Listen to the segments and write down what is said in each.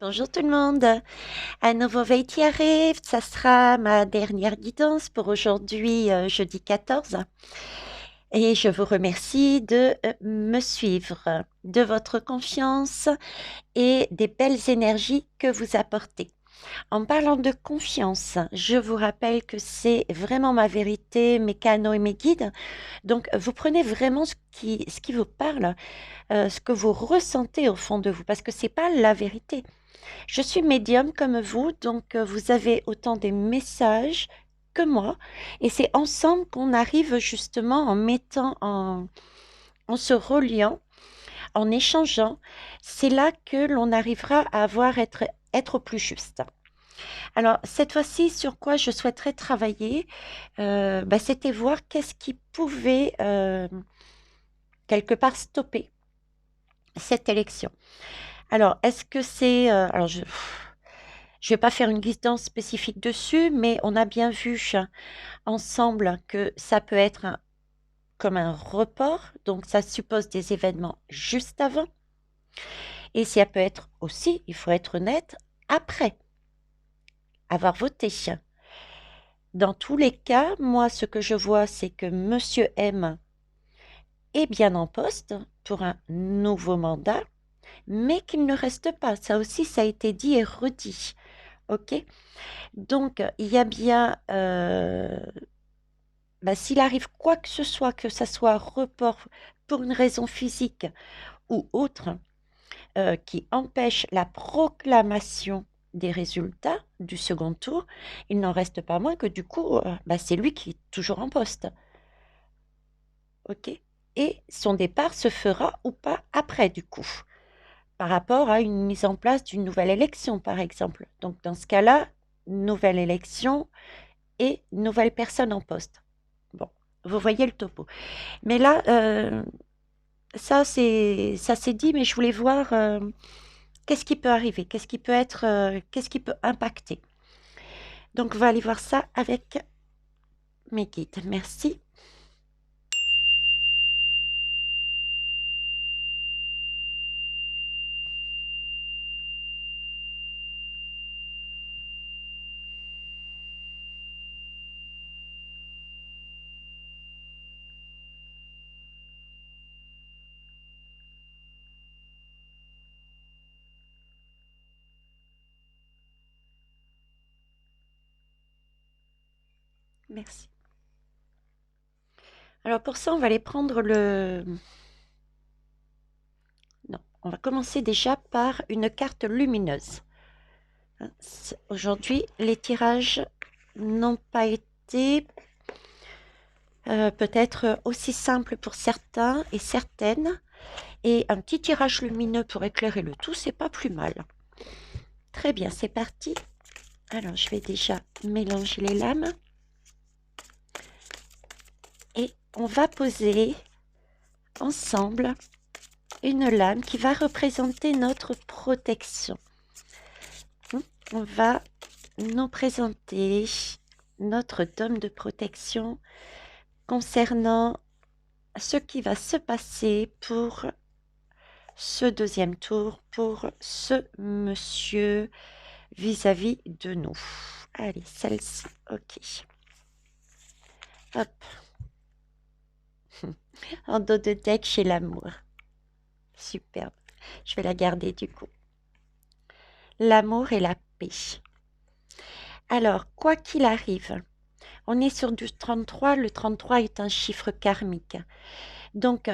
Bonjour tout le monde. Un nouveau veille qui arrive. Ça sera ma dernière guidance pour aujourd'hui, jeudi 14. Et je vous remercie de me suivre, de votre confiance et des belles énergies que vous apportez. En parlant de confiance, je vous rappelle que c'est vraiment ma vérité, mes canaux et mes guides. Donc, vous prenez vraiment ce qui vous parle, ce que vous ressentez au fond de vous, parce que c'est pas la vérité. Je suis médium comme vous, donc vous avez autant des messages que moi, et c'est ensemble qu'on arrive justement en se reliant, en échangeant, c'est là que l'on arrivera à être au plus juste. Alors cette fois-ci, sur quoi je souhaiterais travailler, c'était voir qu'est-ce qui pouvait quelque part stopper cette élection. Alors, est-ce que c'est... alors, je ne vais pas faire une guidance spécifique dessus, mais on a bien vu ensemble que ça peut être comme un report, donc ça suppose des événements juste avant, et ça peut être aussi, il faut être honnête, après avoir voté. Dans tous les cas, moi, ce que je vois, c'est que Monsieur M est bien en poste pour un nouveau mandat, mais qu'il ne reste pas. Ça aussi, ça a été dit et redit. OK? Donc, il y a bien, s'il arrive quoi que ce soit report pour une raison physique ou autre, qui empêche la proclamation des résultats du second tour, il n'en reste pas moins que du coup, c'est lui qui est toujours en poste. OK? Et son départ se fera ou pas après du coup, par rapport à une mise en place d'une nouvelle élection, par exemple. Donc dans ce cas-là, nouvelle élection et nouvelle personne en poste. Bon, vous voyez le topo. Mais là, ça c'est dit, mais je voulais voir qu'est-ce qui peut arriver, qu'est-ce qui peut impacter. Donc, on va aller voir ça avec mes guides. Merci. Merci. Alors, pour ça, on va aller prendre le... Non, on va commencer déjà par une carte lumineuse. Aujourd'hui, les tirages n'ont pas été peut-être aussi simples pour certains et certaines. Et un petit tirage lumineux pour éclairer le tout, c'est pas plus mal. Très bien, c'est parti. Alors, je vais déjà mélanger les lames. Et on va poser ensemble une lame qui va représenter notre protection. On va nous présenter notre dôme de protection concernant ce qui va se passer pour ce deuxième tour, pour ce monsieur vis-à-vis de nous. Allez, celle-ci, ok. Hop. En dos de deck chez l'amour. Superbe. Je vais la garder du coup. L'amour et la paix. Alors, quoi qu'il arrive, on est sur du 33. Le 33 est un chiffre karmique. Donc,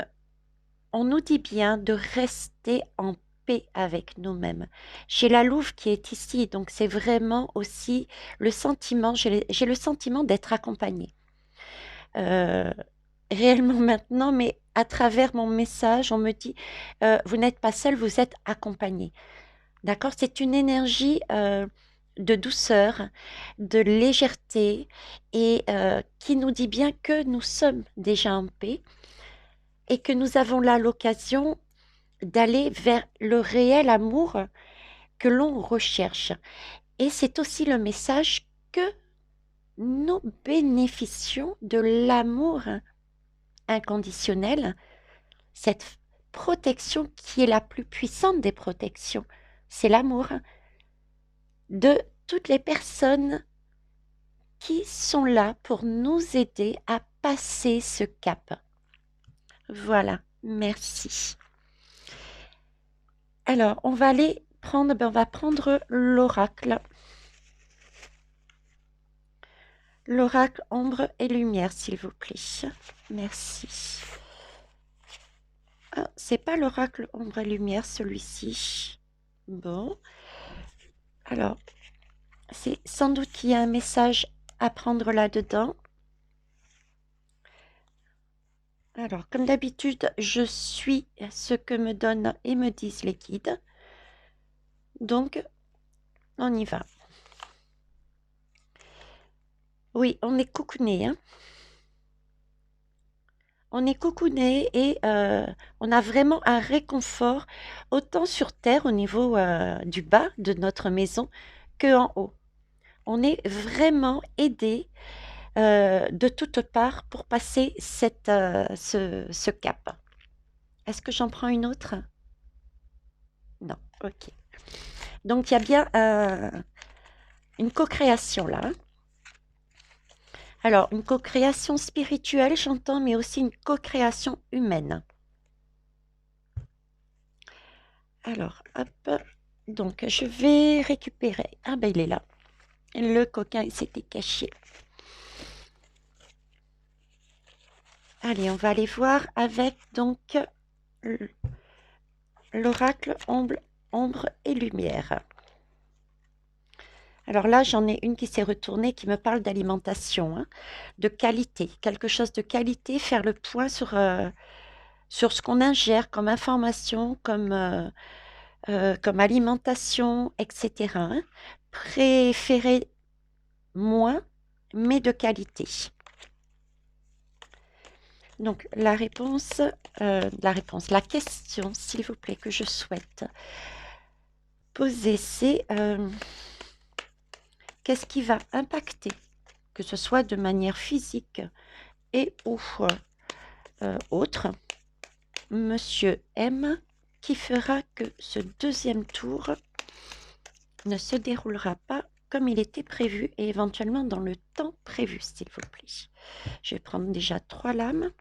on nous dit bien de rester en paix avec nous-mêmes. J'ai la louve qui est ici, donc c'est vraiment aussi le sentiment, j'ai le sentiment d'être accompagnée. Réellement maintenant, mais à travers mon message, on me dit, vous n'êtes pas seul, vous êtes accompagné. D'accord? C'est une énergie de douceur, de légèreté et qui nous dit bien que nous sommes déjà en paix et que nous avons là l'occasion d'aller vers le réel amour que l'on recherche. Et c'est aussi le message que nous bénéficions de l'amour inconditionnel, cette protection qui est la plus puissante des protections. C'est l'amour. de toutes les personnes qui sont là pour nous aider à passer ce cap. Voilà, merci. Alors, on va aller prendre, on va prendre l'oracle. L'oracle ombre et lumière, s'il vous plaît. Merci. Ah, c'est pas l'oracle ombre et lumière, celui-ci. Bon. Alors, c'est sans doute qu'il y a un message à prendre là-dedans. Alors, comme d'habitude, je suis ce que me donnent et me disent les guides. Donc, on y va. Oui, on est coucouné, hein. On est coucouné et on a vraiment un réconfort autant sur terre au niveau du bas de notre maison que en haut. On est vraiment aidé de toutes parts pour passer ce cap. Est-ce que j'en prends une autre? Non, ok. Donc il y a bien une co-création là, hein. Alors, une co-création spirituelle, j'entends, mais aussi une co-création humaine. Alors, hop. Donc, je vais récupérer. Ah ben, il est là. Le coquin, il s'était caché. Allez, on va aller voir avec donc l'oracle ombre et lumière. Alors là, j'en ai une qui s'est retournée qui me parle d'alimentation, hein, de qualité, quelque chose de qualité, faire le point sur ce qu'on ingère comme information, comme alimentation, etc., hein. Préférer moins, mais de qualité. Donc la question, s'il vous plaît, que je souhaite poser, c'est qu'est-ce qui va impacter, que ce soit de manière physique et ou autre, Monsieur M, qui fera que ce deuxième tour ne se déroulera pas comme il était prévu et éventuellement dans le temps prévu, s'il vous plaît. Je vais prendre déjà 3 lames.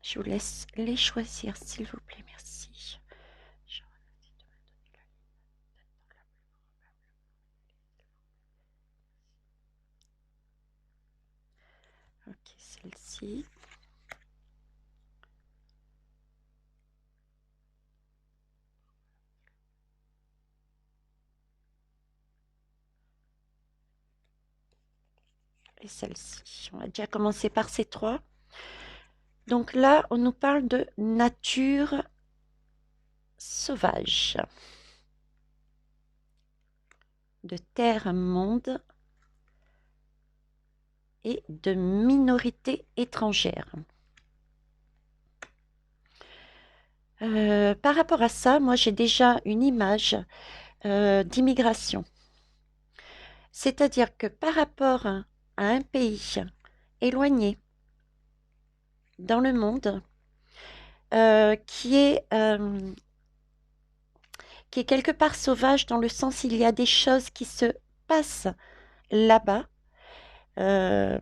Je vous laisse les choisir, s'il vous plaît, merci. Ok, celle-ci. Et celle-ci. On va déjà commencer par ces 3. Donc là, on nous parle de nature sauvage, de terre-monde et de minorité étrangère. Par rapport à ça, moi j'ai déjà une image d'immigration. C'est-à-dire que par rapport à un pays éloigné dans le monde, qui est quelque part sauvage dans le sens il y a des choses qui se passent là-bas. Euh,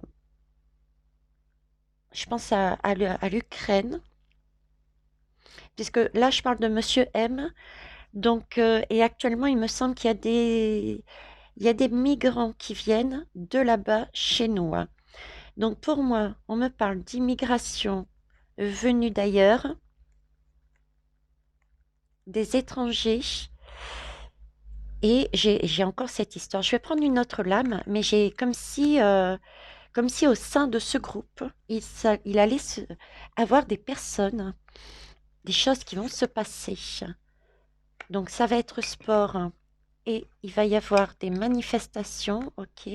je pense à l'Ukraine, puisque là je parle de Monsieur M. Donc, et actuellement, il me semble il y a des migrants qui viennent de là-bas chez nous, hein. Donc, pour moi, on me parle d'immigration venue d'ailleurs, des étrangers, et j'ai encore cette histoire. Je vais prendre une autre lame, mais j'ai comme si au sein de ce groupe, il allait avoir des personnes, des choses qui vont se passer. Donc, ça va être sport, hein, et il va y avoir des manifestations, ok.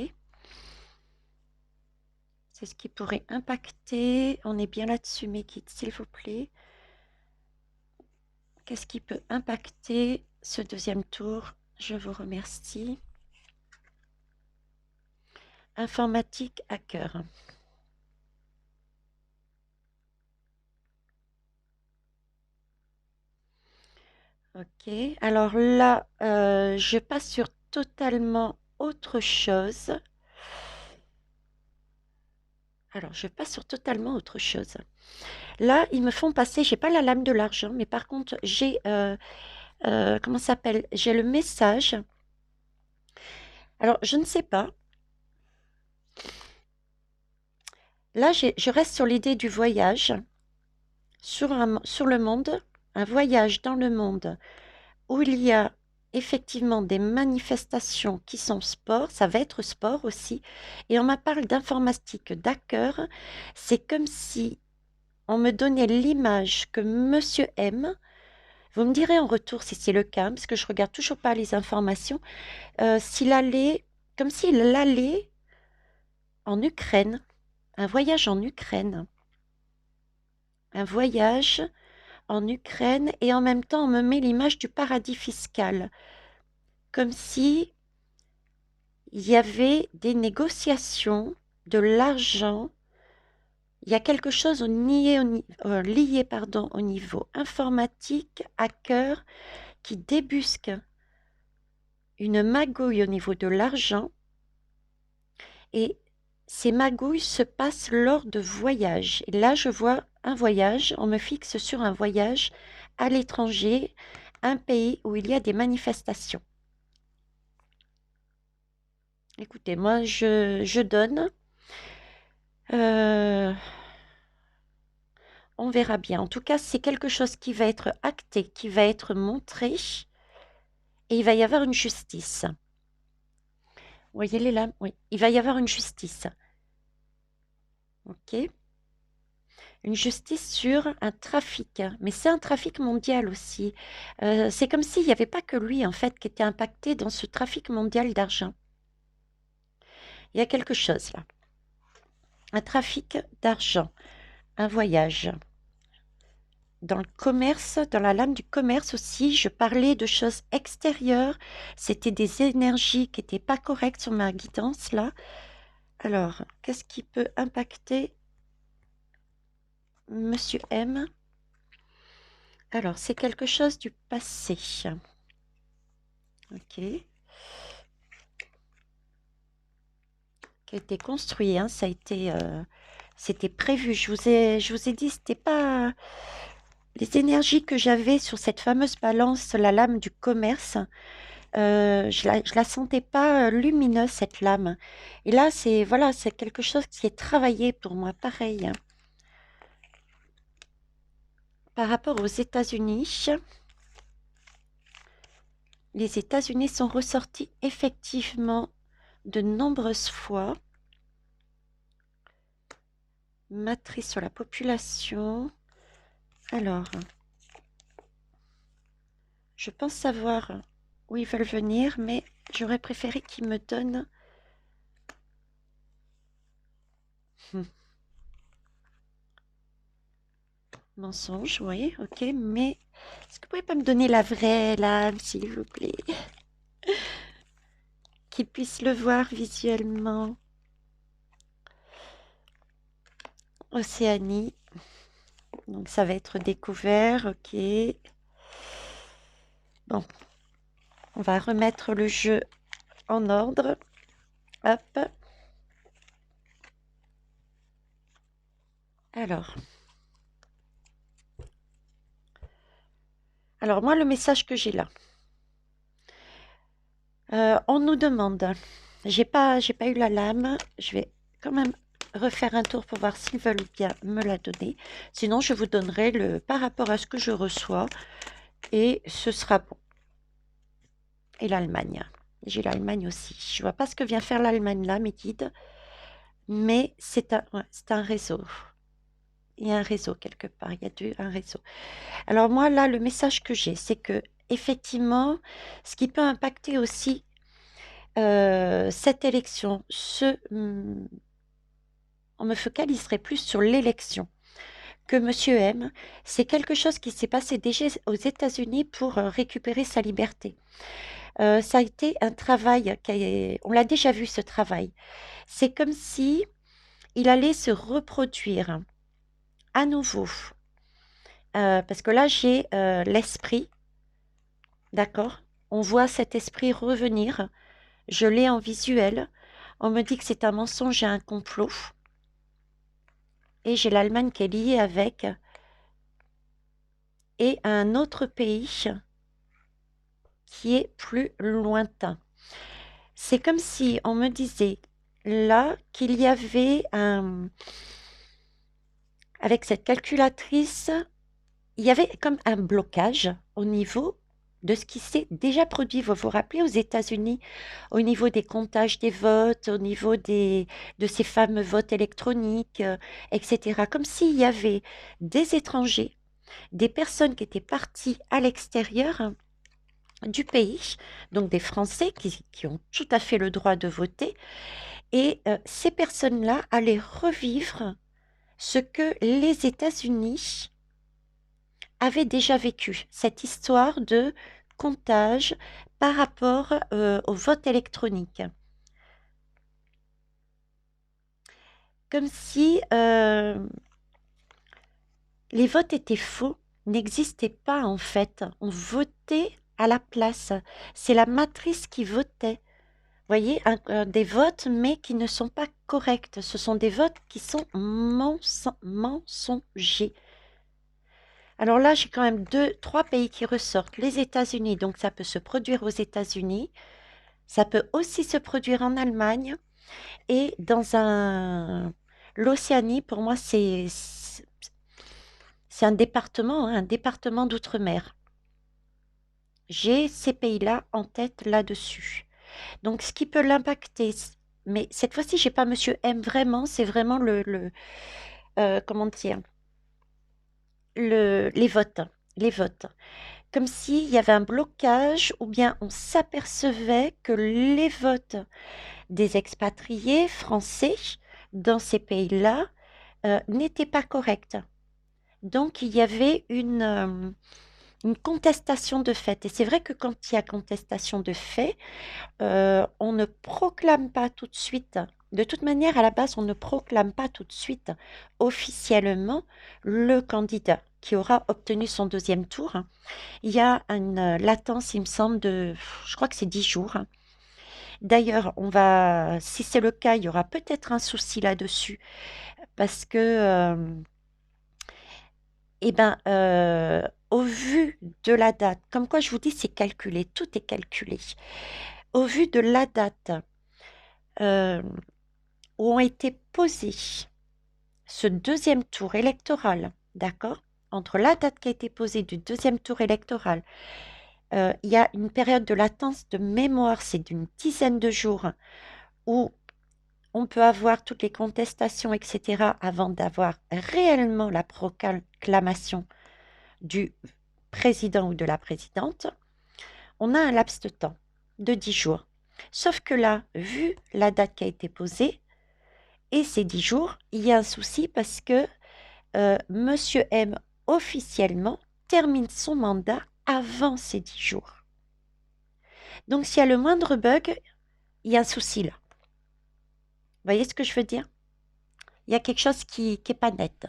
C'est ce qui pourrait impacter. On est bien là-dessus, mes guides, s'il vous plaît. Qu'est-ce qui peut impacter ce deuxième tour? Je vous remercie. Informatique hacker. Ok, alors là, je passe sur totalement autre chose. Alors, je passe sur totalement autre chose. Là, ils me font passer, j'ai pas la lame de l'argent, mais par contre, j'ai, comment ça s'appelle? J'ai le message. Alors, je ne sais pas. Là, je reste sur l'idée du voyage, sur le monde, un voyage dans le monde où il y a effectivement des manifestations qui sont sport, ça va être sport aussi, et on me parle d'informatique, d'hacker. C'est comme si on me donnait l'image que Monsieur M, vous me direz en retour si c'est le cas, parce que je regarde toujours pas les informations, s'il allait, comme s'il allait en Ukraine, un voyage en Ukraine, un voyage en Ukraine, et en même temps on me met l'image du paradis fiscal, comme si il y avait des négociations, de l'argent, il y a quelque chose lié, pardon, au niveau informatique, hacker, qui débusque une magouille au niveau de l'argent, et ces magouilles se passent lors de voyages. Et là, je vois un voyage, on me fixe sur un voyage à l'étranger, un pays où il y a des manifestations. Écoutez, moi, je donne. Euh, on verra bien. En tout cas, c'est quelque chose qui va être acté, qui va être montré, et il va y avoir une justice. Vous voyez les lames? Oui, il va y avoir une justice. Ok? Une justice sur un trafic, mais c'est un trafic mondial aussi. C'est comme s'il n'y avait pas que lui, en fait, qui était impacté dans ce trafic mondial d'argent. Il y a quelque chose là. Un trafic d'argent, un voyage. Dans le commerce, dans la lame du commerce aussi, je parlais de choses extérieures. C'était des énergies qui n'étaient pas correctes sur ma guidance là. Alors, qu'est-ce qui peut impacter Monsieur M? Alors, c'est quelque chose du passé. Ok. Qui a été construit, hein, ça a été, c'était prévu. Je vous ai dit, c'était pas les énergies que j'avais sur cette fameuse balance, la lame du commerce. Je la sentais pas lumineuse cette lame. Et là, c'est voilà, c'est quelque chose qui est travaillé pour moi, pareil. Par rapport aux États-Unis, les États-Unis sont ressortis effectivement de nombreuses fois. Matrice sur la population. Alors, je pense savoir où ils veulent venir, mais j'aurais préféré qu'ils me donnent. Mensonge, oui, ok, mais est-ce que vous pouvez pas me donner la vraie lame, s'il vous plaît? Qu'ils puissent le voir visuellement. Océanie, donc ça va être découvert, ok. Bon, on va remettre le jeu en ordre. Hop. Alors. Alors moi, le message que j'ai là. On nous demande, j'ai pas eu la lame, je vais quand même refaire un tour pour voir s'ils veulent bien me la donner. Sinon, je vous donnerai le par rapport à ce que je reçois et ce sera bon. Et l'Allemagne. J'ai l'Allemagne aussi. Je vois pas ce que vient faire l'Allemagne là, mes guides, mais ouais, c'est un réseau. Il y a un réseau quelque part, il y a un réseau. Alors moi, là, le message que j'ai, c'est que effectivement, ce qui peut impacter aussi cette élection, on me focaliserait plus sur l'élection que Monsieur M. C'est quelque chose qui s'est passé déjà aux États-Unis pour récupérer sa liberté. Ça a été un travail, on l'a déjà vu ce travail. C'est comme si il allait se reproduire à nouveau. Parce que là, j'ai l'esprit. d'accord? On voit cet esprit revenir. Je l'ai en visuel. On me dit que c'est un mensonge et un complot. Et j'ai l'Allemagne qui est liée avec et un autre pays qui est plus lointain. C'est comme si on me disait là qu'il y avait avec cette calculatrice, il y avait comme un blocage au niveau de ce qui s'est déjà produit. Vous vous rappelez aux États-Unis, au niveau des comptages des votes, au niveau de ces fameux votes électroniques, etc. Comme s'il y avait des étrangers, des personnes qui étaient parties à l'extérieur du pays, donc des Français qui ont tout à fait le droit de voter, et ces personnes-là allaient revivre ce que les États-Unis avaient déjà vécu, cette histoire de comptage par rapport au vote électronique. Comme si les votes étaient faux, n'existaient pas en fait. On votait à la place. C'est la matrice qui votait. Voyez, des votes, mais qui ne sont pas corrects. Ce sont des votes qui sont mensongers. Alors là, j'ai quand même trois pays qui ressortent. Les États-Unis, donc ça peut se produire aux États-Unis. Ça peut aussi se produire en Allemagne. Et l'Océanie, pour moi, c'est un département d'outre-mer. J'ai ces pays-là en tête là-dessus. Donc, ce qui peut l'impacter, mais cette fois-ci, j'ai pas Monsieur M vraiment, c'est vraiment comment dire, les votes, les votes. Comme s'il y avait un blocage ou bien on s'apercevait que les votes des expatriés français dans ces pays-là n'étaient pas corrects. Donc, il y avait une contestation de fait. Et c'est vrai que quand il y a contestation de fait, on ne proclame pas tout de suite. De toute manière, à la base, on ne proclame pas tout de suite officiellement le candidat qui aura obtenu son deuxième tour. Il y a une latence, il me semble, je crois que c'est 10 jours. D'ailleurs, si c'est le cas, il y aura peut-être un souci là-dessus parce que, eh ben, au vu de la date, comme quoi je vous dis, c'est calculé, tout est calculé. Au vu de la date euh, où ont été posés ce deuxième tour électoral, d'accord? Entre la date qui a été posée du deuxième tour électoral, il y a une période de latence de mémoire, c'est d'une dizaine de jours, où on peut avoir toutes les contestations, etc., avant d'avoir réellement la proclamation du président ou de la présidente. On a un laps de temps de 10 jours. Sauf que là, vu la date qui a été posée, et ces 10 jours, il y a un souci parce que Monsieur M, officiellement, termine son mandat avant ces 10 jours. Donc, s'il y a le moindre bug, il y a un souci là. Vous voyez ce que je veux dire? Il y a quelque chose qui n'est pas net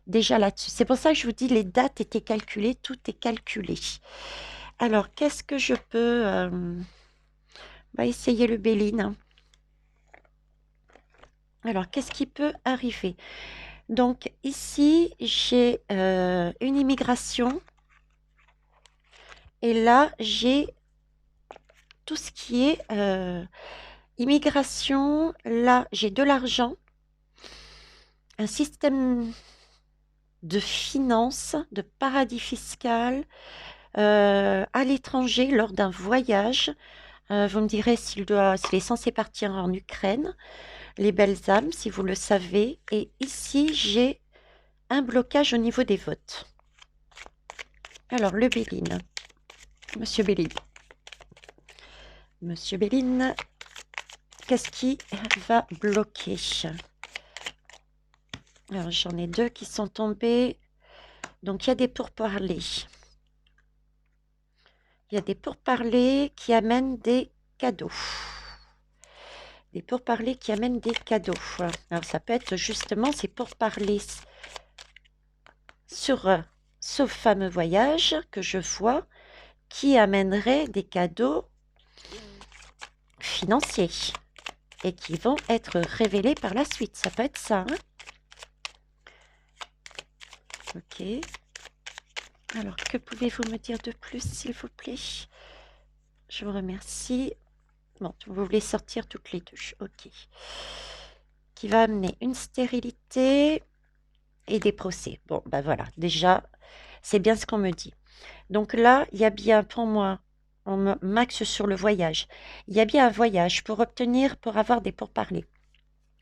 déjà là-dessus. C'est pour ça que je vous dis les dates étaient calculées, tout est calculé. Alors, qu'est-ce que je peux... on va essayer le Béline. Alors, qu'est-ce qui peut arriver? Donc, ici, j'ai une immigration. Et là, j'ai tout ce qui est immigration. Là, j'ai de l'argent. Un système de finances, de paradis fiscal à l'étranger lors d'un voyage. Vous me direz s'il est censé partir en Ukraine. Les belles âmes, si vous le savez. Et ici, j'ai un blocage au niveau des votes. Alors, le Béline. Monsieur Béline. Monsieur Béline, qu'est-ce qui va bloquer? Alors, j'en ai deux qui sont tombés. Donc, il y a des pourparlers. Il y a des pourparlers qui amènent des cadeaux. Des pourparlers qui amènent des cadeaux. Alors, ça peut être justement ces pourparlers sur ce fameux voyage que je vois qui amènerait des cadeaux financiers et qui vont être révélés par la suite. Ça peut être ça, hein? Ok. Alors, que pouvez-vous me dire de plus, s'il vous plaît? Je vous remercie. Bon, vous voulez sortir toutes les deux. Ok. Qui va amener une stérilité et des procès. Bon, ben voilà. Déjà, c'est bien ce qu'on me dit. Donc là, il y a bien pour moi, on m'axe sur le voyage. Il y a bien un voyage pour obtenir, pour avoir des pourparlers.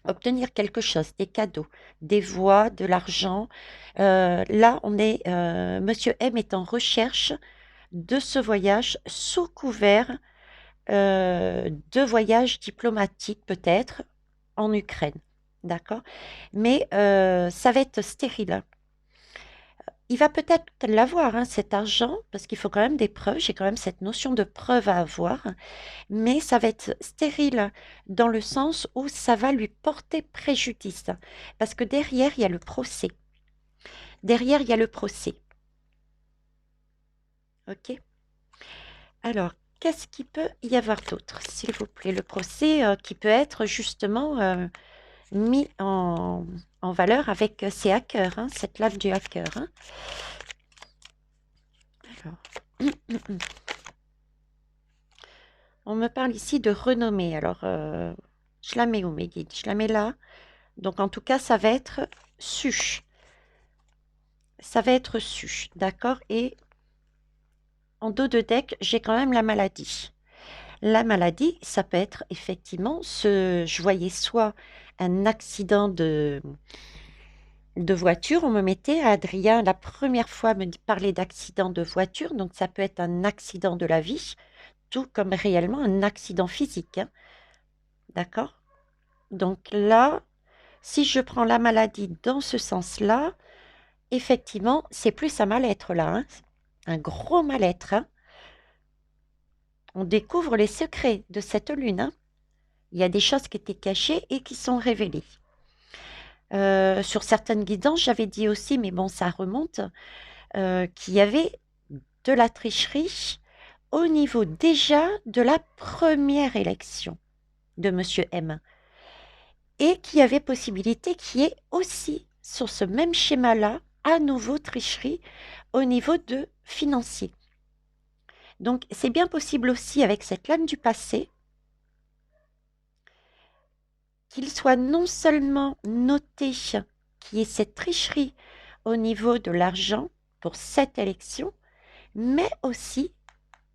Obtenir quelque chose, des cadeaux, des voix, de l'argent. Là, Monsieur M est en recherche de ce voyage sous couvert de voyage diplomatique peut-être en Ukraine. D'accord? Mais ça va être stérile. Il va peut-être l'avoir, hein, cet argent, parce qu'il faut quand même des preuves. J'ai quand même cette notion de preuve à avoir. Mais ça va être stérile dans le sens où ça va lui porter préjudice. Parce que derrière, il y a le procès. Derrière, il y a le procès. OK? Alors, qu'est-ce qu'il peut y avoir d'autre, s'il vous plaît? Le procès qui peut être justement mis en valeur avec ces hackers, hein, cette lame du hacker. Hein. Alors, on me parle ici de renommée. Alors, je la mets où, mes guides? Je la mets là. Donc, en tout cas, ça va être su. Ça va être su, d'accord? Et en dos de deck, j'ai quand même la maladie. La maladie, ça peut être effectivement je voyais soit un accident de voiture, on me mettait à Adrien la première fois me parler d'accident de voiture, donc ça peut être un accident de la vie, tout comme réellement un accident physique, hein. D'accord? Donc là, si je prends la maladie dans ce sens-là, effectivement, c'est plus un mal-être là, hein. Un gros mal-être, hein. On découvre les secrets de cette lune, hein. Il y a des choses qui étaient cachées et qui sont révélées. Sur certaines guidances, j'avais dit aussi, mais bon, ça remonte, qu'il y avait de la tricherie au niveau déjà de la première élection de Monsieur M. Et qu'il y avait possibilité qu'il y ait aussi, sur ce même schéma-là, à nouveau tricherie au niveau de financier. Donc, c'est bien possible aussi avec cette lame du passé qu'il soit non seulement noté qu'il y ait cette tricherie au niveau de l'argent pour cette élection, mais aussi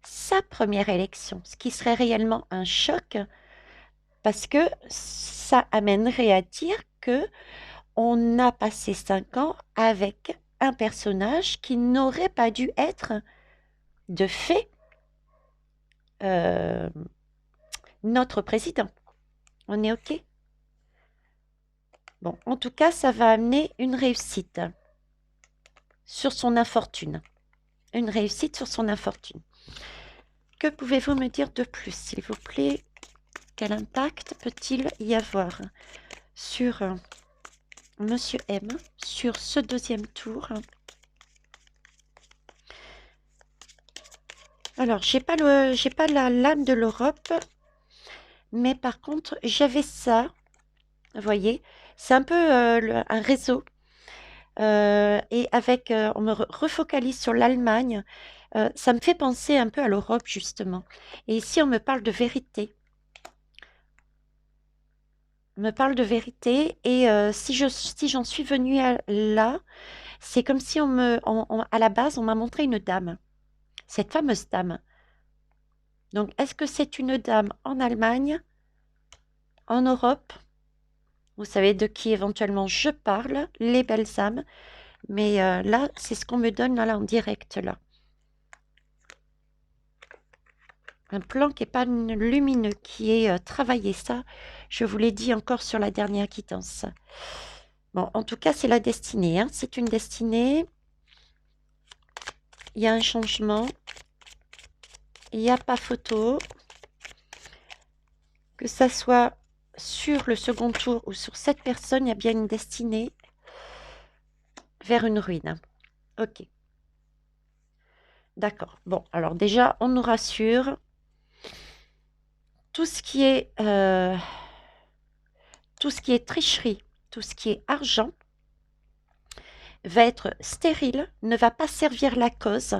sa première élection, ce qui serait réellement un choc parce que ça amènerait à dire que on a passé 5 ans avec un personnage qui n'aurait pas dû être de fait notre président. On est OK? Bon, en tout cas, ça va amener une réussite sur son infortune. Une réussite sur son infortune. Que pouvez-vous me dire de plus, s'il vous plaît? Quel impact peut-il y avoir sur Monsieur M, sur ce deuxième tour? Alors, j'ai pas la lame de l'Europe, mais par contre, j'avais ça. Vous voyez, c'est un peu un réseau. Et avec, on me refocalise sur l'Allemagne. Ça me fait penser un peu à l'Europe, justement. Et ici, on me parle de vérité. On me parle de vérité. Et si j'en suis venue là, c'est comme si à la base, on m'a montré une dame. Cette fameuse dame. Donc, est-ce que c'est une dame en Allemagne, en Europe? Vous savez de qui éventuellement je parle, les belles âmes. Mais là, c'est ce qu'on me donne là en direct, là. Un plan qui n'est pas lumineux, qui est travaillé. Ça, je vous l'ai dit encore sur la dernière quittance. Bon, en tout cas, c'est la destinée, hein. C'est une destinée. Il y a un changement. Il n'y a pas photo. Que ça soit sur le second tour ou sur cette personne, il y a bien une destinée vers une ruine. Ok. D'accord. Bon, alors déjà, on nous rassure. Tout ce qui est, tout ce qui est tricherie, tout ce qui est argent, va être stérile, ne va pas servir la cause.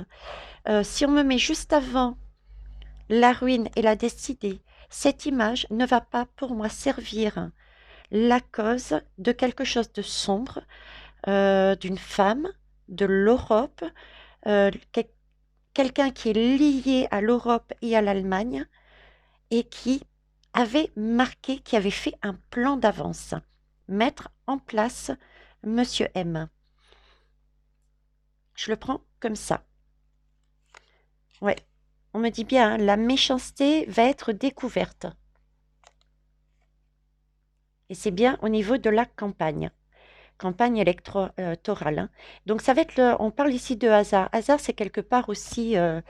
Si on me met juste avant la ruine et la destinée, cette image ne va pas pour moi servir la cause de quelque chose de sombre, d'une femme, de l'Europe, quel- quelqu'un qui est lié à l'Europe et à l'Allemagne et qui avait marqué, qui avait fait un plan d'avance. Mettre en place Monsieur M. Je le prends comme ça. Ouais, on me dit bien, hein, la méchanceté va être découverte. Et c'est bien au niveau de la campagne électorale, hein. Donc ça va être on parle ici de hasard. Hasard, c'est quelque part aussi. Euh,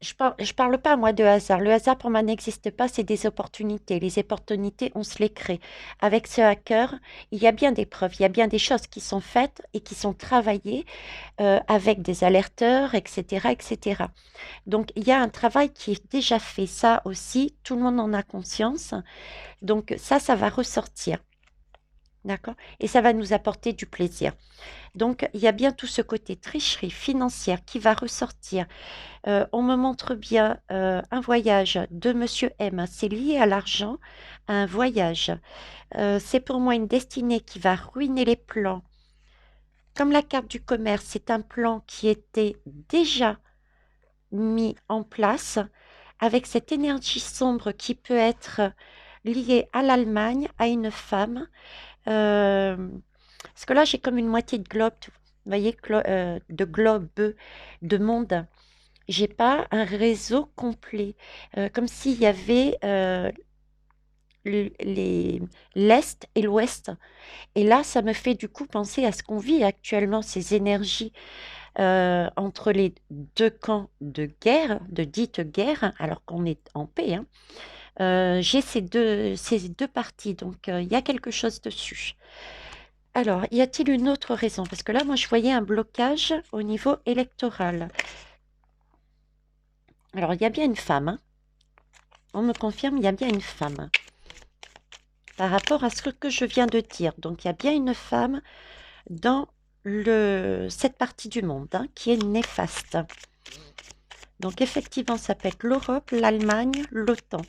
je parle pas moi de hasard. Le hasard pour moi n'existe pas, c'est des opportunités. Les opportunités, on se les crée. Avec ce hacker, il y a bien des preuves, il y a bien des choses qui sont faites et qui sont travaillées avec des alerteurs, etc., etc. Donc il y a un travail qui est déjà fait. Ça aussi, tout le monde en a conscience. Donc ça va ressortir. D'accord? Et ça va nous apporter du plaisir. Donc, il y a bien tout ce côté tricherie financière qui va ressortir. On me montre bien un voyage de Monsieur M. C'est lié à l'argent, à un voyage. C'est pour moi une destinée qui va ruiner les plans. Comme la carte du commerce, c'est un plan qui était déjà mis en place avec cette énergie sombre qui peut être liée à l'Allemagne, à une femme. Euh, Parce que là, j'ai comme une moitié de globe, vous voyez, de globe, de monde. J'ai pas un réseau complet, comme s'il y avait les l'Est et l'Ouest. Et là, ça me fait du coup penser à ce qu'on vit actuellement, ces énergies entre les deux camps de guerre, de dite guerre, alors qu'on est en paix, hein. J'ai ces deux parties, donc il y a quelque chose dessus. Alors, y a-t-il une autre raison? Parce que là, moi, je voyais un blocage au niveau électoral. Alors, il y a bien une femme, hein. On me confirme, il y a bien une femme par rapport à ce que je viens de dire. Donc, il y a bien une femme dans cette partie du monde, hein, qui est néfaste. Donc, effectivement, ça peut être l'Europe, l'Allemagne, l'OTAN,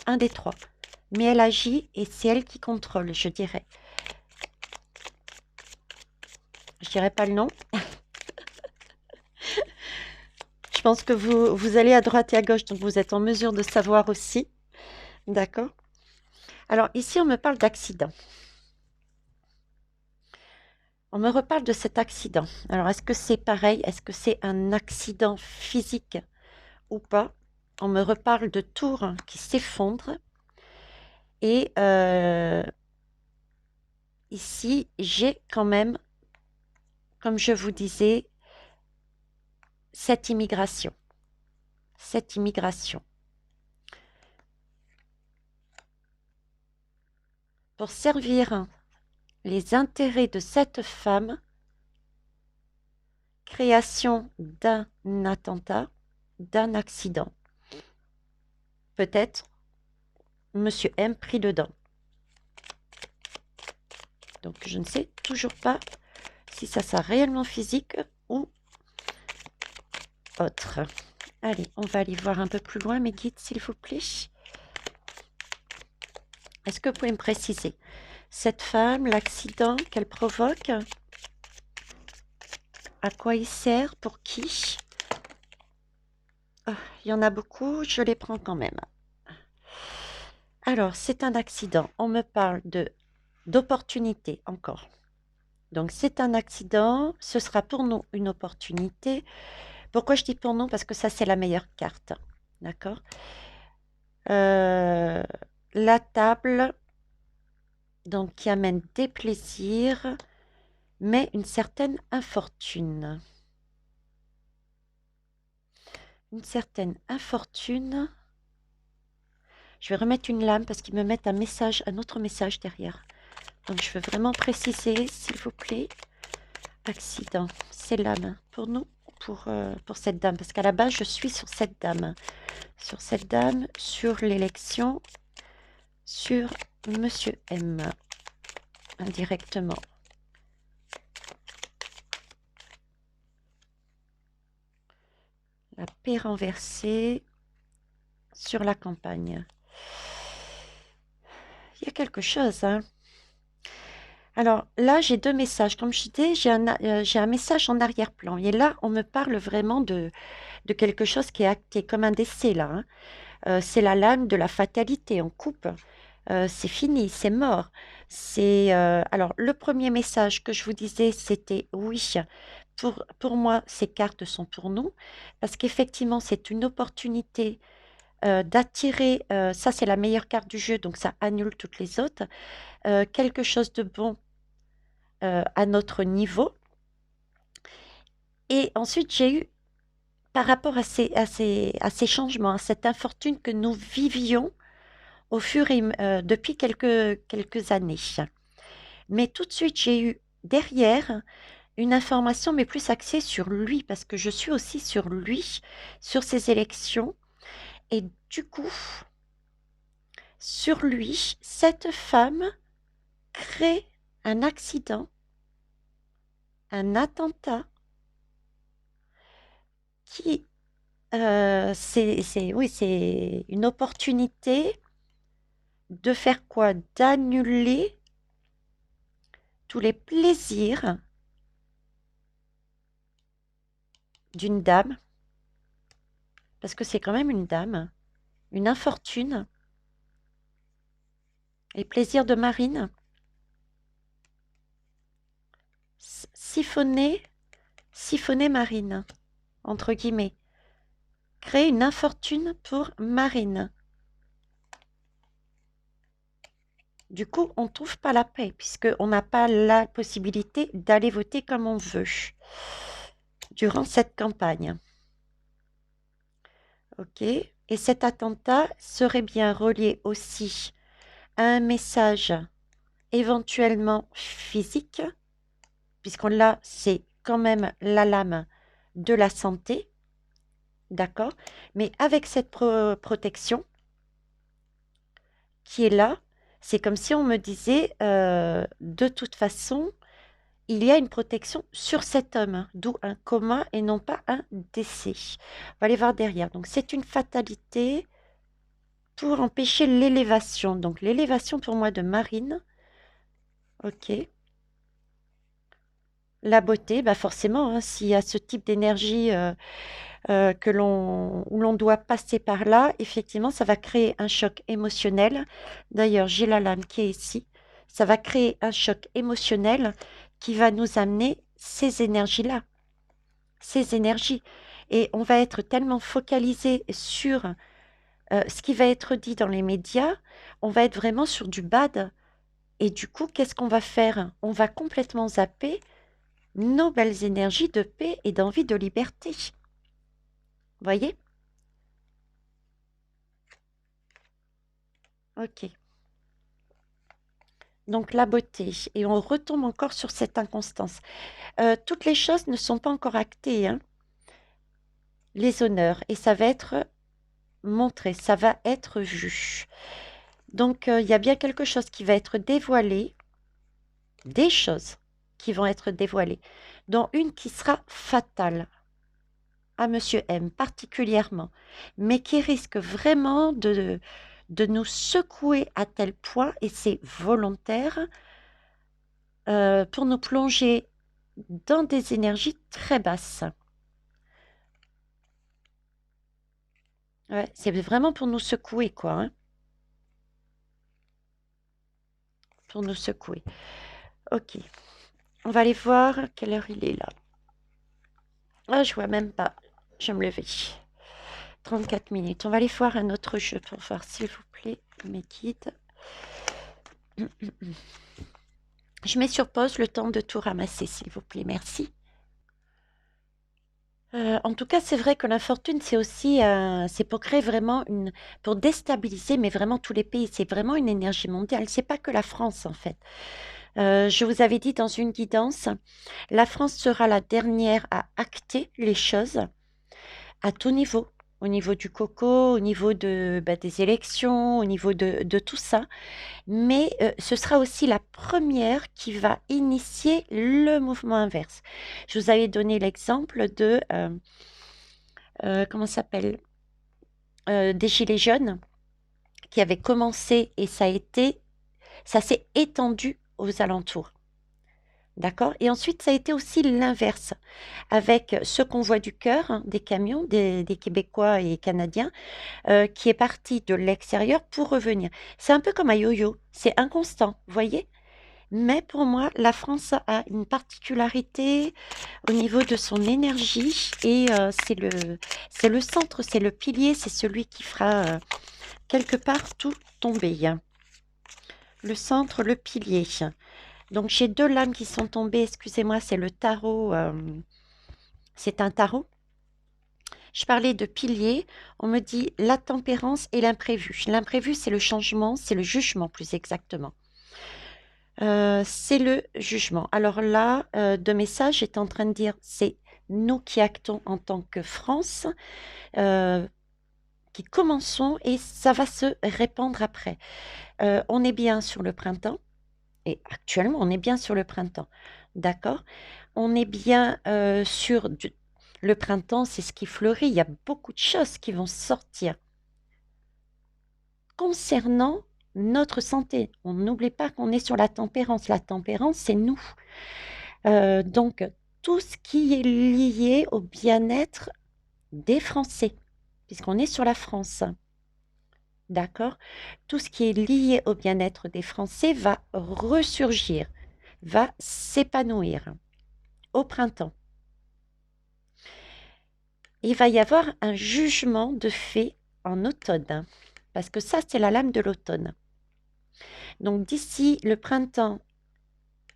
un des trois. Mais elle agit et c'est elle qui contrôle, je dirais. Je dirais pas le nom. Je pense que vous allez à droite et à gauche, donc vous êtes en mesure de savoir aussi. D'accord? Alors ici, on me parle d'accident. On me reparle de cet accident. Alors, est-ce que c'est pareil? Est-ce que c'est un accident physique ou pas? On me reparle de tours qui s'effondrent. Et ici, j'ai quand même, comme je vous disais, cette immigration. Cette immigration. Pour servir les intérêts de cette femme, création d'un attentat, d'un accident. Peut-être Monsieur M pris dedans. Donc je ne sais toujours pas si ça sera réellement physique ou autre. Allez, on va aller voir un peu plus loin mes guides, s'il vous plaît. Est-ce que vous pouvez me préciser cette femme, l'accident qu'elle provoque, à quoi il sert, pour qui? Oh, il y en a beaucoup, je les prends quand même. Alors, c'est un accident. On me parle d'opportunité encore. Donc, c'est un accident. Ce sera pour nous une opportunité. Pourquoi je dis pour nous? Parce que ça, c'est la meilleure carte. D'accord? Euh, la table, donc, qui amène des plaisirs, mais une certaine infortune. Une certaine infortune. Je vais remettre une lame parce qu'ils me mettent un message, un autre message derrière. Donc, je veux vraiment préciser, s'il vous plaît. Accident, c'est l'âme pour nous, pour cette dame, parce qu'à la base, je suis sur cette dame, sur l'élection, sur Monsieur M, indirectement. La paix renversée sur la campagne. Il y a quelque chose, hein. Alors là, j'ai deux messages. Comme je disais, j'ai un message en arrière-plan. Et là, on me parle vraiment de quelque chose qui est acté, comme un décès, là, hein. C'est la lame de la fatalité, on coupe. C'est fini, c'est mort. Alors, le premier message que je vous disais, c'était oui, pour moi, ces cartes sont pour nous, parce qu'effectivement, c'est une opportunité d'attirer, ça c'est la meilleure carte du jeu, donc ça annule toutes les autres, quelque chose de bon à notre niveau. Et ensuite, j'ai eu, par rapport à ces changements, à cette infortune que nous vivions au fur et depuis quelques années. Mais tout de suite, j'ai eu derrière une information, mais plus axée sur lui, parce que je suis aussi sur lui, sur ses élections. Et du coup, sur lui, cette femme crée un accident, un attentat qui, oui, c'est une opportunité de faire quoi? D'annuler tous les plaisirs d'une dame, parce que c'est quand même une dame, une infortune, les plaisirs de Marine, siphonner Marine, entre guillemets, créer une infortune pour Marine. Du coup, on ne trouve pas la paix, puisqu'on n'a pas la possibilité d'aller voter comme on veut durant cette campagne. Ok. Et cet attentat serait bien relié aussi à un message éventuellement physique, puisqu'on l'a, c'est quand même la lame de la santé, d'accord? Mais avec cette protection qui est là, c'est comme si on me disait, de toute façon, il y a une protection sur cet homme, hein, d'où un coma et non pas un décès. On va aller voir derrière. Donc, c'est une fatalité pour empêcher l'élévation. Donc, l'élévation pour moi de Marine. Ok. La beauté, bah forcément, hein, s'il y a ce type d'énergie où l'on doit passer par là, effectivement, ça va créer un choc émotionnel. D'ailleurs, j'ai la lame qui est ici. Ça va créer un choc émotionnel qui va nous amener ces énergies-là, ces énergies. Et on va être tellement focalisé sur ce qui va être dit dans les médias, on va être vraiment sur du bad. Et du coup, qu'est-ce qu'on va faire? On va complètement zapper nos belles énergies de paix et d'envie de liberté. Voyez? Ok. Donc la beauté. Et on retombe encore sur cette inconstance. Toutes les choses ne sont pas encore actées, hein, les honneurs. Et ça va être montré, ça va être vu. Donc il y a bien quelque chose qui va être dévoilé, des choses qui vont être dévoilées, dont une qui sera fatale à Monsieur M particulièrement, mais qui risque vraiment de nous secouer à tel point, et c'est volontaire, pour nous plonger dans des énergies très basses. Ouais, c'est vraiment pour nous secouer, quoi, hein. Pour nous secouer. Ok. On va aller voir à quelle heure il est là. Ah, je vois même pas. Je vais me lever. 34 minutes. On va aller voir un autre jeu pour voir, s'il vous plaît, mes guides. Je mets sur pause le temps de tout ramasser, s'il vous plaît. Merci. En tout cas, c'est vrai que l'infortune, c'est aussi, c'est pour créer vraiment pour déstabiliser, mais vraiment tous les pays. C'est vraiment une énergie mondiale. C'est pas que la France, en fait. Je vous avais dit dans une guidance, la France sera la dernière à acter les choses à tout niveau. Au niveau du coco, au niveau des élections, au niveau de tout ça. Mais ce sera aussi la première qui va initier le mouvement inverse. Je vous avais donné l'exemple comment ça s'appelle? Des gilets jaunes qui avaient commencé et ça s'est étendu aux alentours. D'accord? Et ensuite, ça a été aussi l'inverse, avec ce convoi du cœur, hein, des camions, des Québécois et Canadiens, qui est parti de l'extérieur pour revenir. C'est un peu comme un yo-yo, c'est inconstant, vous voyez? Mais pour moi, la France a une particularité au niveau de son énergie et c'est le centre, c'est le pilier, c'est celui qui fera quelque part tout tomber. Le centre, le pilier. Donc j'ai deux lames qui sont tombées, excusez-moi, c'est le tarot, c'est un tarot. Je parlais de pilier, on me dit la tempérance et l'imprévu. L'imprévu, c'est le changement, c'est le jugement plus exactement. C'est le jugement. Alors là, de message est en train de dire, c'est nous qui actons en tant que France, qui commençons et ça va se répandre après. On est bien sur le printemps et actuellement, on est bien sur le printemps, d'accord? On est bien sur le printemps, c'est ce qui fleurit. Il y a beaucoup de choses qui vont sortir concernant notre santé. On n'oublie pas qu'on est sur la tempérance. La tempérance, c'est nous. Donc, tout ce qui est lié au bien-être des Français, puisqu'on est sur la France, d'accord? Tout ce qui est lié au bien-être des Français va ressurgir, va s'épanouir au printemps. Il va y avoir un jugement de fait en automne, parce que ça, c'est la lame de l'automne. Donc, d'ici le printemps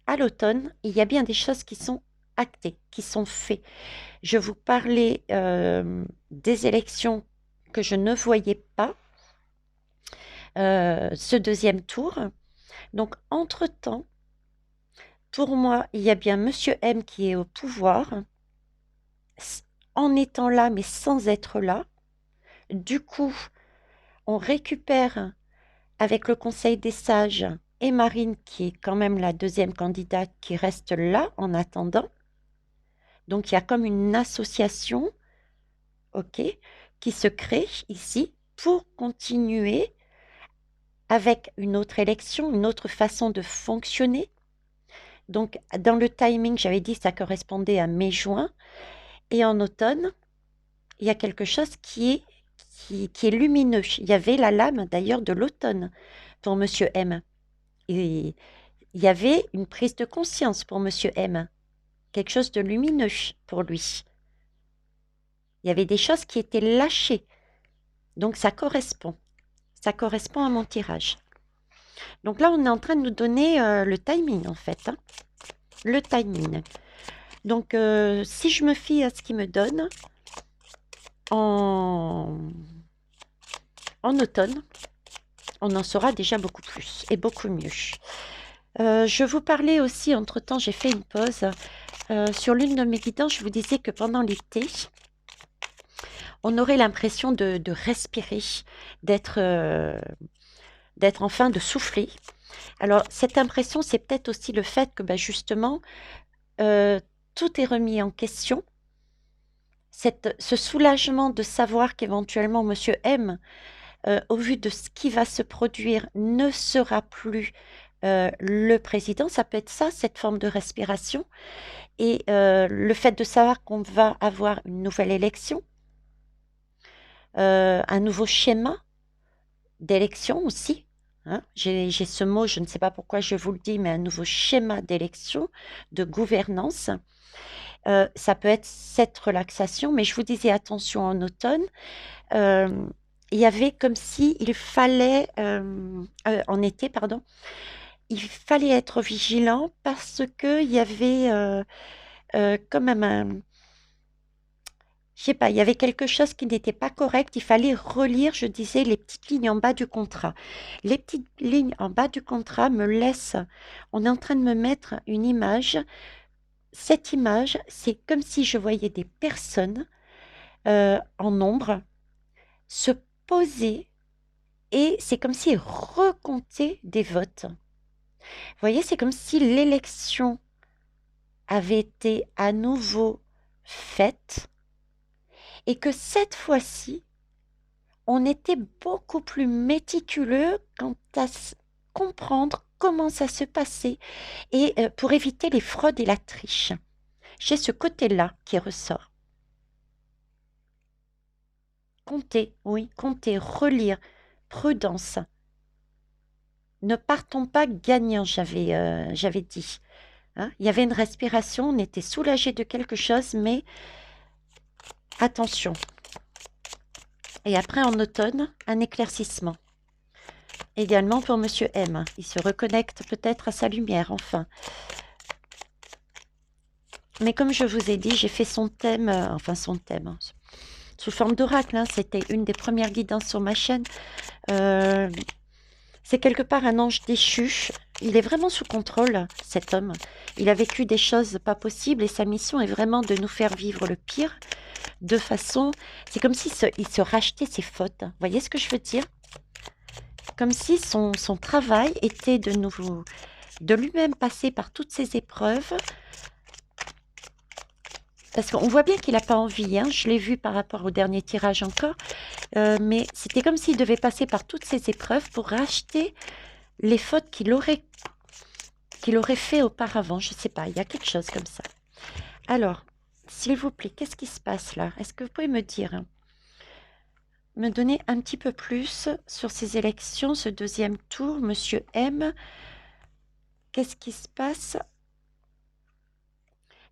à l'automne, il y a bien des choses qui sont actées, qui sont faites. Je vous parlais des élections que je ne voyais pas, ce deuxième tour. Donc, entre-temps, pour moi, il y a bien Monsieur M qui est au pouvoir, en étant là, mais sans être là. Du coup, on récupère avec le Conseil des sages et Marine, qui est quand même la deuxième candidate, qui reste là en attendant. Donc, il y a comme une association, ok, qui se crée ici pour continuer avec une autre élection, une autre façon de fonctionner. Donc, dans le timing, j'avais dit que ça correspondait à mai-juin. Et en automne, il y a quelque chose qui est lumineux. Il y avait la lame d'ailleurs de l'automne pour Monsieur M. Et il y avait une prise de conscience pour Monsieur M. Quelque chose de lumineux pour lui. Il y avait des choses qui étaient lâchées. Donc ça correspond. Ça correspond à mon tirage. Donc là, on est en train de nous donner le timing en fait. Hein. Le timing. Donc si je me fie à ce qu'il me donne, en automne, on en saura déjà beaucoup plus et beaucoup mieux. Je vous parlais aussi, entre-temps, j'ai fait une pause. Sur l'une de mes guidances, je vous disais que pendant l'été, on aurait l'impression de respirer, d'être enfin de souffler. Alors, cette impression, c'est peut-être aussi le fait que justement, tout est remis en question. Ce soulagement de savoir qu'éventuellement Monsieur M, au vu de ce qui va se produire, ne sera plus le président. Ça peut être ça, cette forme de respiration. Et le fait de savoir qu'on va avoir une nouvelle élection, un nouveau schéma d'élection aussi. Hein. J'ai ce mot, je ne sais pas pourquoi je vous le dis, mais un nouveau schéma d'élection, de gouvernance. Ça peut être cette relaxation, mais je vous disais attention en automne. Il y avait comme si il fallait, en été, pardon, il fallait être vigilant parce qu'il y avait quand même Je sais pas, il y avait quelque chose qui n'était pas correct. Il fallait relire, je disais, les petites lignes en bas du contrat. Les petites lignes en bas du contrat me laissent. On est en train de me mettre une image. Cette image, c'est comme si je voyais des personnes en nombre se poser et c'est comme s'ils recomptaient des votes. Vous voyez, c'est comme si l'élection avait été à nouveau faite et que cette fois-ci, on était beaucoup plus méticuleux quant à comprendre comment ça se passait et pour éviter les fraudes et la triche. J'ai ce côté-là qui ressort. Compter, oui, compter, relire, prudence. Ne partons pas gagnants, j'avais dit. Hein. Il y avait une respiration, on était soulagé de quelque chose, mais attention. Et après, en automne, un éclaircissement. Également pour Monsieur M. Il se reconnecte peut-être à sa lumière, enfin. Mais comme je vous ai dit, j'ai fait son thème, enfin son thème, hein, sous forme d'oracle. Hein, c'était une des premières guidances sur ma chaîne. C'est quelque part un ange déchu. Il est vraiment sous contrôle, cet homme. Il a vécu des choses pas possibles et sa mission est vraiment de nous faire vivre le pire de façon... C'est comme s'il se rachetait ses fautes. Vous voyez ce que je veux dire? Comme si son travail était de lui-même passer par toutes ces épreuves. Parce qu'on voit bien qu'il n'a pas envie, hein. Je l'ai vu par rapport au dernier tirage encore, mais c'était comme s'il devait passer par toutes ces épreuves pour racheter les fautes qu'il aurait fait auparavant. Je ne sais pas, il y a quelque chose comme ça. Alors, s'il vous plaît, qu'est-ce qui se passe là? Est-ce que vous pouvez me dire, hein, me donner un petit peu plus sur ces élections, ce deuxième tour, Monsieur M? Qu'est-ce qui se passe?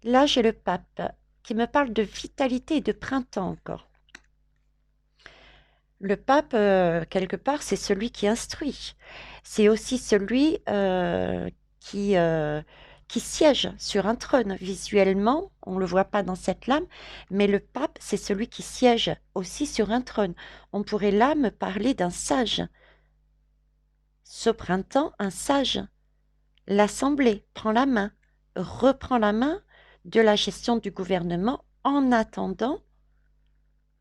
Là, j'ai le pape qui me parle de vitalité et de printemps encore. Le pape, quelque part, c'est celui qui instruit. C'est aussi celui qui siège sur un trône. Visuellement, on ne le voit pas dans cette lame, mais le pape, c'est celui qui siège aussi sur un trône. On pourrait là me parler d'un sage. Ce printemps, un sage. L'Assemblée prend la main, reprend la main de la gestion du gouvernement en attendant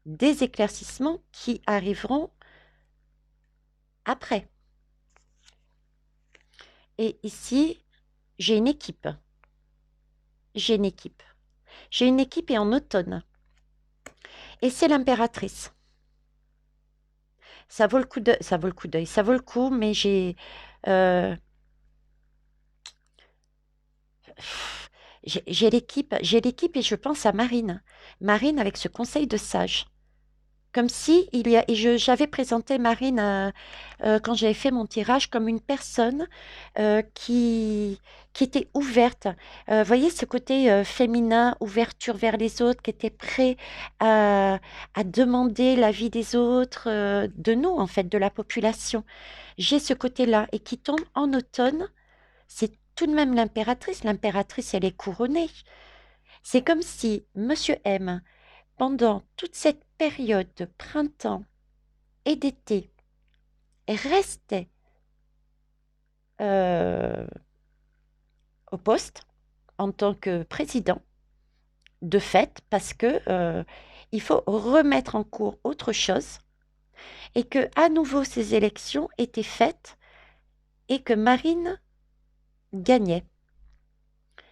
des éclaircissements qui arriveront après. Et ici, j'ai une équipe. J'ai une équipe. J'ai une équipe et en automne. Et c'est l'impératrice. Ça vaut le coup d'œil, ça vaut le coup, mais euh, j'ai l'équipe et je pense à Marine. Marine avec ce conseil de sage. Comme si j'avais présenté Marine quand j'avais fait mon tirage comme une personne qui était ouverte. Voyez ce côté féminin, ouverture vers les autres, qui était prêt à demander l'avis des autres, de nous en fait, de la population. J'ai ce côté-là et qui tombe en automne. C'est tout de même l'impératrice. L'impératrice, elle est couronnée. C'est comme si Monsieur M pendant toute cette période de printemps et d'été, restait au poste en tant que président, de fait, parce que il faut remettre en cours autre chose, et que à nouveau ces élections étaient faites et que Marine gagnait.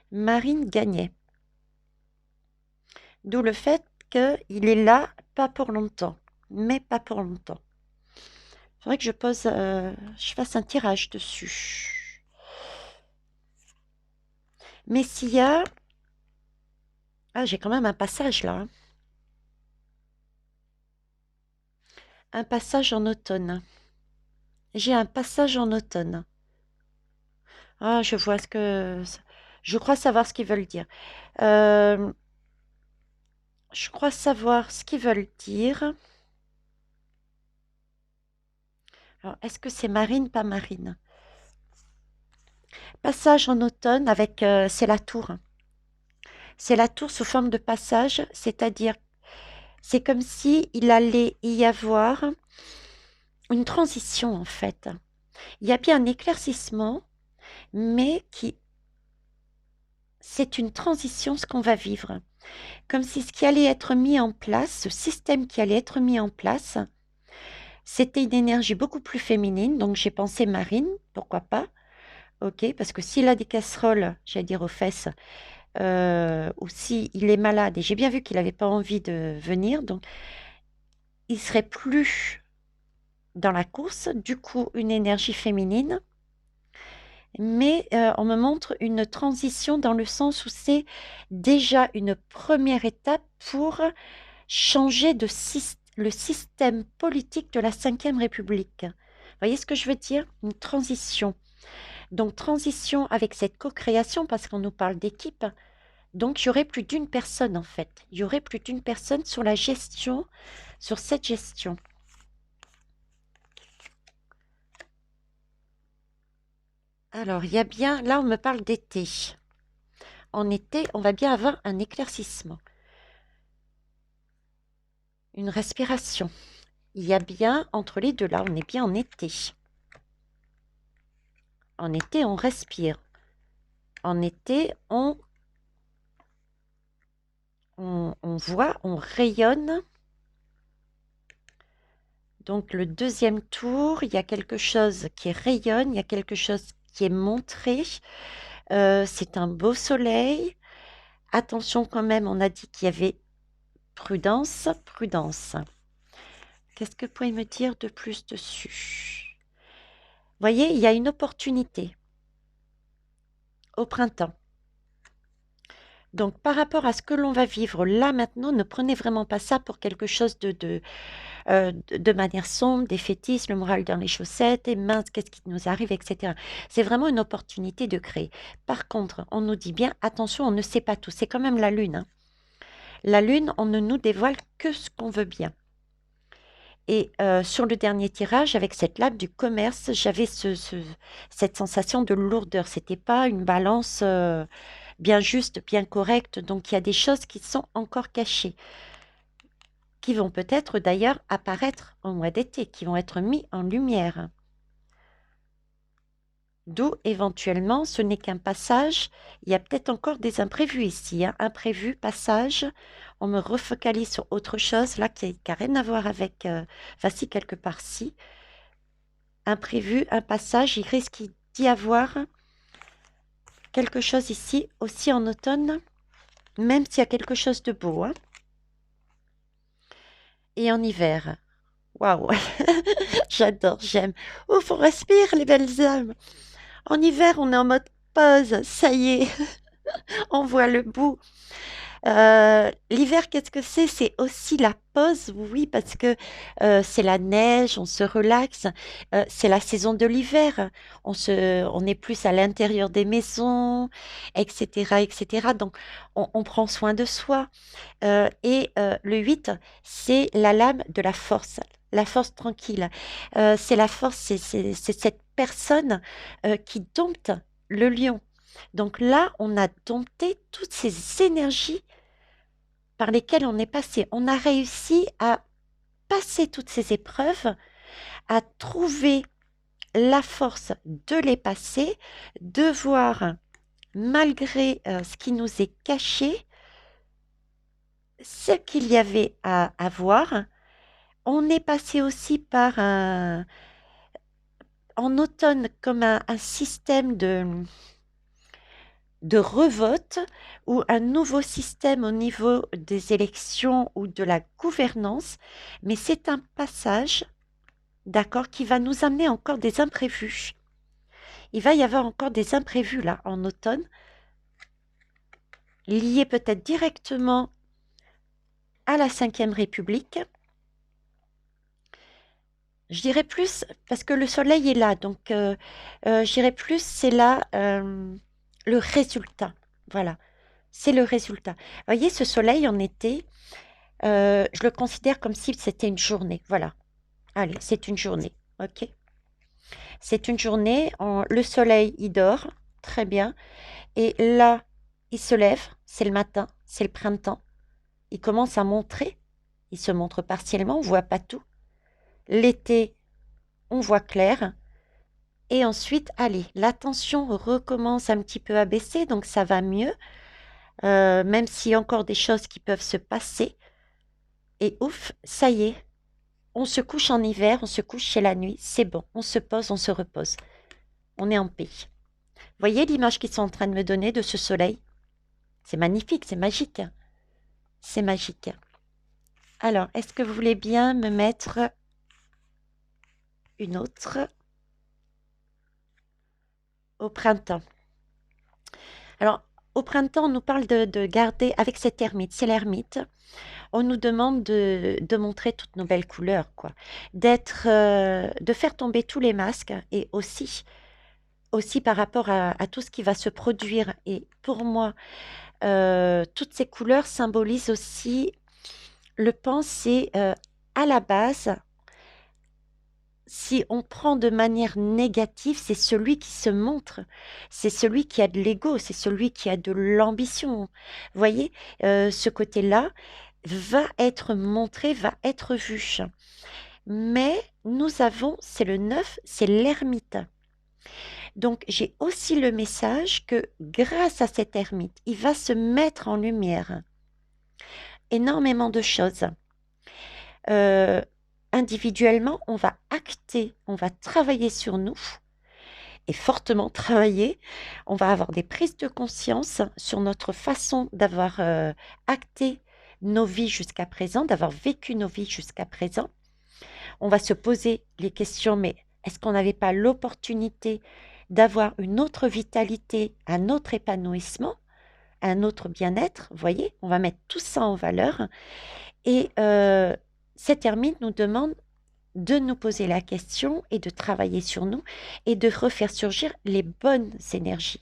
Marine gagnait. D'où le fait qu'il est là, pas pour longtemps, mais pas pour longtemps. Il faudrait que je fasse un tirage dessus. Messia, ah, j'ai quand même un passage là. Hein. Un passage en automne. J'ai un passage en automne. Ah, je vois ce que... Je crois savoir ce qu'ils veulent dire. Euh, je crois savoir ce qu'ils veulent dire. Alors, est-ce que c'est Marine, pas Marine? Passage en automne avec... c'est la tour. C'est la tour sous forme de passage, c'est-à-dire C'est comme si il allait y avoir une transition en fait. Il y a bien un éclaircissement, mais qui c'est une transition ce qu'on va vivre. Comme si ce qui allait être mis en place, ce système qui allait être mis en place, c'était une énergie beaucoup plus féminine. Donc j'ai pensé Marine, pourquoi pas? Ok, parce que s'il a des casseroles, j'allais dire aux fesses, ou s'il est malade, et j'ai bien vu qu'il n'avait pas envie de venir, donc il serait plus dans la course, du coup une énergie féminine, mais on me montre une transition dans le sens où c'est déjà une première étape pour changer le système politique de la Cinquième République. Vous voyez ce que je veux dire? Une transition. Donc transition avec cette co-création, parce qu'on nous parle d'équipe. Donc il y aurait plus d'une personne en fait. Il y aurait plus d'une personne sur la gestion, sur cette gestion. Alors, il y a bien, là on me parle d'été. En été, on va bien avoir un éclaircissement, une respiration. Il y a bien, entre les deux là, on est bien en été. En été, on respire. En été, on voit, on rayonne. Donc le deuxième tour, il y a quelque chose qui rayonne, il y a quelque chose qui est montré. C'est un beau soleil. Attention quand même, on a dit qu'il y avait prudence, prudence. Qu'est-ce que vous pouvez me dire de plus dessus? Vous voyez, il y a une opportunité au printemps. Donc par rapport à ce que l'on va vivre là maintenant, ne prenez vraiment pas ça pour quelque chose de manière sombre, défaitiste, le moral dans les chaussettes, et mince, qu'est-ce qui nous arrive, etc. C'est vraiment une opportunité de créer. Par contre, on nous dit bien, attention, on ne sait pas tout. C'est quand même la lune, hein. La lune, on ne nous dévoile que ce qu'on veut bien. Et sur le dernier tirage, avec cette lame du commerce, j'avais cette sensation de lourdeur. C'était pas une balance bien juste, bien correcte. Donc il y a des choses qui sont encore cachées, qui vont peut-être d'ailleurs apparaître au mois d'été, qui vont être mis en lumière. D'où éventuellement, ce n'est qu'un passage. Il y a peut-être encore des imprévus ici, hein. Imprévu, passage. On me refocalise sur autre chose, là, qui n'a rien à voir avec... Enfin, si, quelque part, si. Imprévu, un passage. Il risque d'y avoir quelque chose ici, aussi en automne, même s'il y a quelque chose de beau, hein. Et en hiver. Waouh, j'adore, j'aime. Ouf, on respire, les belles âmes. En hiver, on est en mode pause, ça y est, on voit le bout. L'hiver, qu'est-ce que c'est? C'est aussi la pause, oui, parce que c'est la neige, on se relaxe. C'est la saison de l'hiver. On est plus à l'intérieur des maisons, etc., etc. Donc, on prend soin de soi. Le 8, c'est la lame de la force tranquille. C'est la force, c'est cette personne qui dompte le lion. Donc là, on a dompté toutes ces énergies par lesquelles on est passé. On a réussi à passer toutes ces épreuves, à trouver la force de les passer, de voir, malgré ce qui nous est caché, ce qu'il y avait à voir. On est passé aussi par en automne, comme un système de revote ou un nouveau système au niveau des élections ou de la gouvernance, mais c'est un passage, d'accord, qui va nous amener encore des imprévus. Il va y avoir encore des imprévus là en automne, liés peut-être directement à la Cinquième République. Je dirais plus, parce que le soleil est là, donc je dirais plus, c'est là le résultat. Voilà, c'est le résultat. Vous voyez, ce soleil en été, je le considère comme si c'était une journée. Voilà, allez, c'est une journée, ok? C'est une journée, le soleil, il dort, très bien. Et là, il se lève, c'est le matin, c'est le printemps. Il commence à montrer. il se montre partiellement, on voit pas tout. L'été, on voit clair. Et ensuite, allez, la tension recommence un petit peu à baisser, donc ça va mieux, même s'il y a encore des choses qui peuvent se passer. Et ouf, ça y est, on se couche en hiver, on se couche chez la nuit, c'est bon, on se pose, on se repose. On est en paix. Voyez l'image qu'ils sont en train de me donner de ce soleil? C'est magnifique, c'est magique. C'est magique. Alors, est-ce que vous voulez bien me mettre une autre au printemps? Alors, au printemps, on nous parle de garder avec cette ermite. C'est l'ermite. On nous demande de montrer toutes nos belles couleurs, quoi. De faire tomber tous les masques et aussi par rapport à tout ce qui va se produire. Et pour moi, toutes ces couleurs symbolisent aussi le penser à la base. Si on prend de manière négative, c'est celui qui se montre, c'est celui qui a de l'ego, c'est celui qui a de l'ambition. Vous voyez, ce côté-là va être montré, va être vu. Mais nous avons, c'est le 9, c'est l'ermite. Donc j'ai aussi le message que grâce à cet ermite, il va se mettre en lumière énormément de choses. Euh, Individuellement, on va acter, on va travailler sur nous et fortement travailler. On va avoir des prises de conscience sur notre façon d'avoir acté nos vies jusqu'à présent, d'avoir vécu nos vies jusqu'à présent. On va se poser les questions, mais est-ce qu'on n'avait pas l'opportunité d'avoir une autre vitalité, un autre épanouissement, un autre bien-être? Vous voyez, on va mettre tout ça en valeur. Et cette ermite nous demande de nous poser la question et de travailler sur nous et de refaire surgir les bonnes énergies.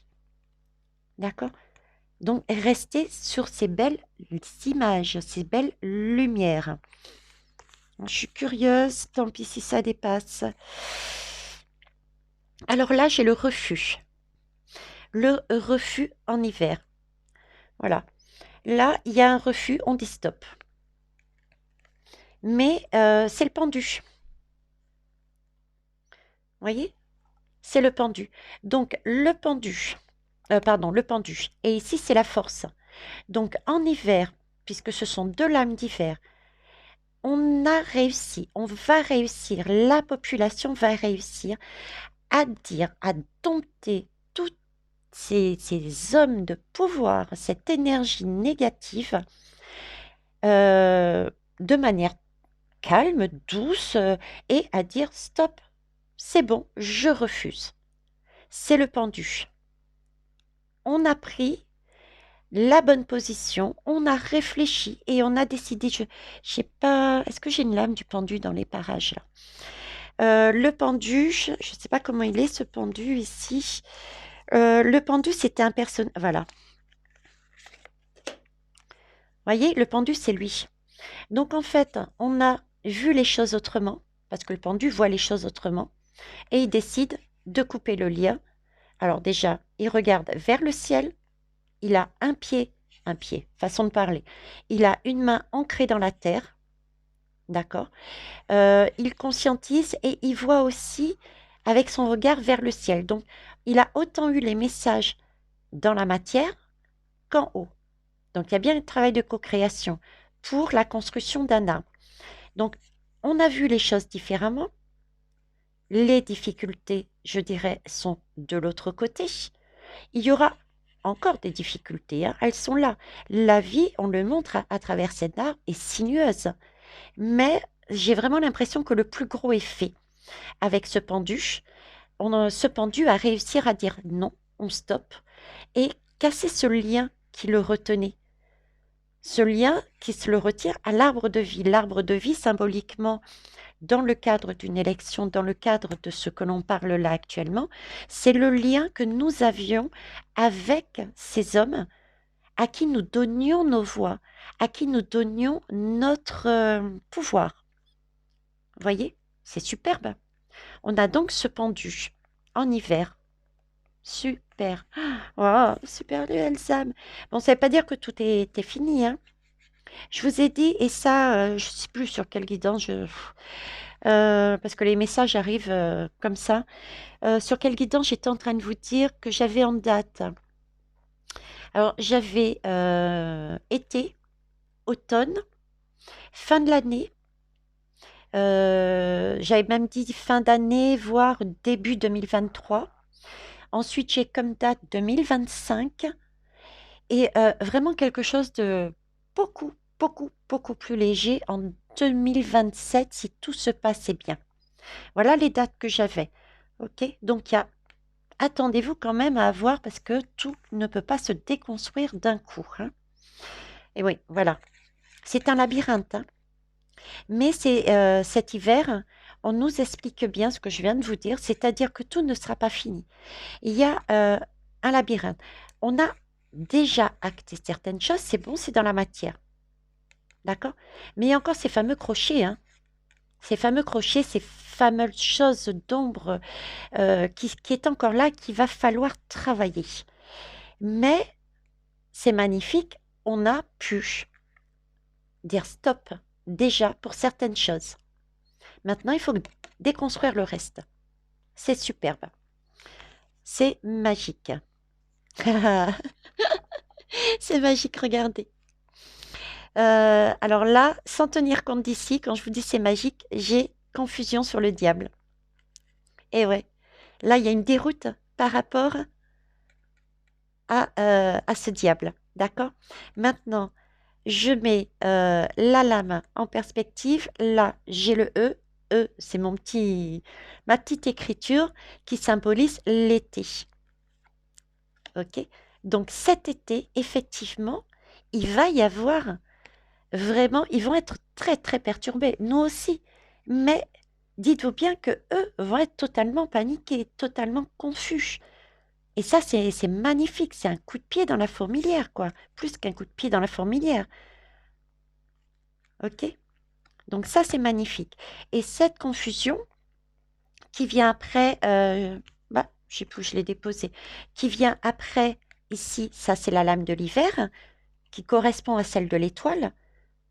D'accord? Donc, rester sur ces belles images, ces belles lumières. Je suis curieuse, tant pis si ça dépasse. Alors là, j'ai le refus. Le refus en hiver. Voilà. Là, il y a un refus, on dit stop. Mais c'est le pendu. Vous voyez? C'est le pendu. Donc, le pendu, pardon, le pendu. Et ici, c'est la force. Donc, en hiver, puisque ce sont deux lames d'hiver, on a réussi, on va réussir, la population va réussir à dire, à dompter tous ces hommes de pouvoir, cette énergie négative, de manière calme, douce, et à dire stop, c'est bon, je refuse. C'est le pendu. On a pris la bonne position, on a réfléchi et on a décidé. Je sais pas, est-ce que j'ai une lame du pendu dans les parages là? Le pendu, je ne sais pas comment il est ce pendu ici. Le pendu, c'était un personnage. Voilà. Voyez, le pendu, c'est lui. Donc en fait, on a vu les choses autrement, parce que le pendu voit les choses autrement, et il décide de couper le lien. Alors déjà, il regarde vers le ciel, il a un pied, façon de parler. Il a une main ancrée dans la terre, d'accord? Il conscientise et il voit aussi avec son regard vers le ciel. Donc, il a autant eu les messages dans la matière qu'en haut. Donc, il y a bien un travail de co-création pour la construction d'un arbre. Donc, on a vu les choses différemment. Les difficultés, je dirais, sont de l'autre côté. Il y aura encore des difficultés, hein, elles sont là. La vie, on le montre à travers cet arbre, est sinueuse. Mais j'ai vraiment l'impression que le plus gros est fait avec ce pendu. Ce pendu a réussi à dire non, on stoppe, et casser ce lien qui le retenait. Ce lien qui se le retire à l'arbre de vie. L'arbre de vie, symboliquement, dans le cadre d'une élection, dans le cadre de ce que l'on parle là actuellement, c'est le lien que nous avions avec ces hommes à qui nous donnions nos voix, à qui nous donnions notre pouvoir. Vous voyez, c'est superbe. On a donc ce pendu en hiver. Super. Oh, super lu, Elsa. Bon, ça ne veut pas dire que tout est fini, hein. Je vous ai dit, et ça, je ne sais plus sur quelle guidance, parce que les messages arrivent comme ça. Sur quelle guidance j'étais en train de vous dire que j'avais en date. Alors, j'avais été, automne, fin de l'année. J'avais même dit fin d'année, voire début 2023. Ensuite, j'ai comme date 2025 et vraiment quelque chose de beaucoup, beaucoup, beaucoup plus léger en 2027 si tout se passait bien. Voilà les dates que j'avais. Ok, donc attendez-vous quand même à avoir parce que tout ne peut pas se déconstruire d'un coup, hein. Et oui, voilà. C'est un labyrinthe, hein. Mais c'est cet hiver, on nous explique bien ce que je viens de vous dire, c'est-à-dire que tout ne sera pas fini. Il y a un labyrinthe. On a déjà acté certaines choses, c'est bon, c'est dans la matière. D'accord? Mais il y a encore ces fameux crochets, hein. Ces fameux crochets, ces fameuses choses d'ombre qui est encore là, qu'il va falloir travailler. Mais c'est magnifique, on a pu dire stop déjà pour certaines choses. Maintenant, il faut déconstruire le reste. C'est superbe. C'est magique. C'est magique, regardez. Alors là, sans tenir compte d'ici, quand je vous dis c'est magique, j'ai confusion sur le diable. Et ouais, là, il y a une déroute par rapport à ce diable. D'accord? Maintenant, je mets la lame en perspective. Là, j'ai le E. E, c'est ma petite écriture qui symbolise l'été. Ok? Donc cet été, effectivement, il va y avoir vraiment, ils vont être très très perturbés, nous aussi. Mais dites-vous bien que eux vont être totalement paniqués, totalement confus. Et ça, c'est magnifique, c'est un coup de pied dans la fourmilière, quoi. Plus qu'un coup de pied dans la fourmilière. Ok? Donc ça, c'est magnifique. Et cette confusion qui vient après, bah, je sais plus où je l'ai déposé, qui vient après, ici, ça c'est la lame de l'hiver, qui correspond à celle de l'étoile.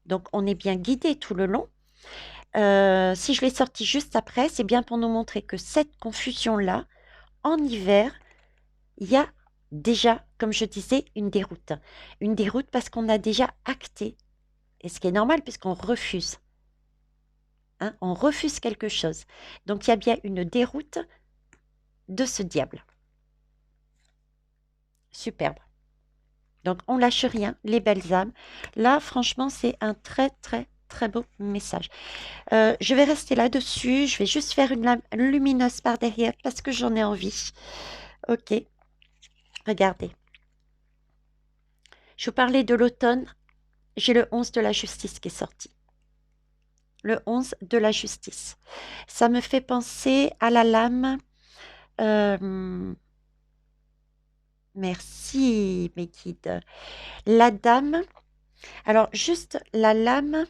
Donc on est bien guidé tout le long. Si je l'ai sorti juste après, c'est bien pour nous montrer que cette confusion-là, en hiver, il y a déjà, comme je disais, une déroute. Une déroute parce qu'on a déjà acté, et ce qui est normal puisqu'on refuse. Hein, on refuse quelque chose. Donc il y a bien une déroute de ce diable. Superbe. Donc on lâche rien, les belles âmes. Là, franchement, c'est un très très très beau message. Je vais rester là-dessus. Je vais juste faire une lame lumineuse par derrière parce que j'en ai envie. Ok, regardez. Je vous parlais de l'automne. J'ai le 11 de la justice qui est sorti. Le 11 de la justice. Ça me fait penser à la lame. Merci, mes guides. La dame. Alors, juste la lame.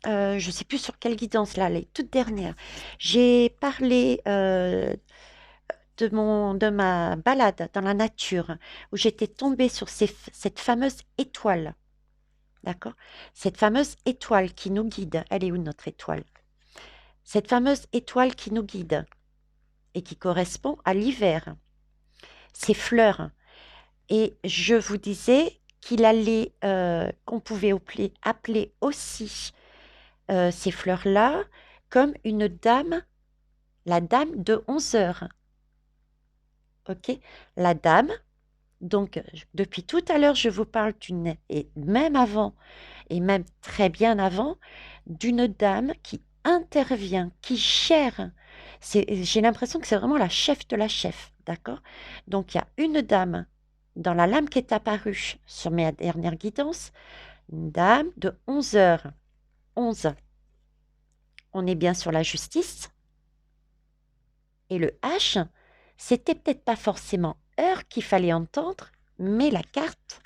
Je ne sais plus sur quelle guidance là, les toutes dernières. J'ai parlé de ma balade dans la nature où j'étais tombée sur cette fameuse étoile. D'accord? Cette fameuse étoile qui nous guide. Elle est où notre étoile? Cette fameuse étoile qui nous guide et qui correspond à l'hiver. Ces fleurs. Et je vous disais qu'on pouvait appeler aussi ces fleurs-là comme une dame, la dame de 11 heures. Ok? La dame, donc depuis tout à l'heure, je vous parle et même avant, et même très bien avant, d'une dame qui intervient, qui gère. J'ai l'impression que c'est vraiment la chef de la chef, d'accord? Donc il y a une dame dans la lame qui est apparue sur mes dernières guidances, une dame de 11 heures. 11. On est bien sur la justice. Et le H, c'était peut-être pas forcément heure qu'il fallait entendre, mais la carte,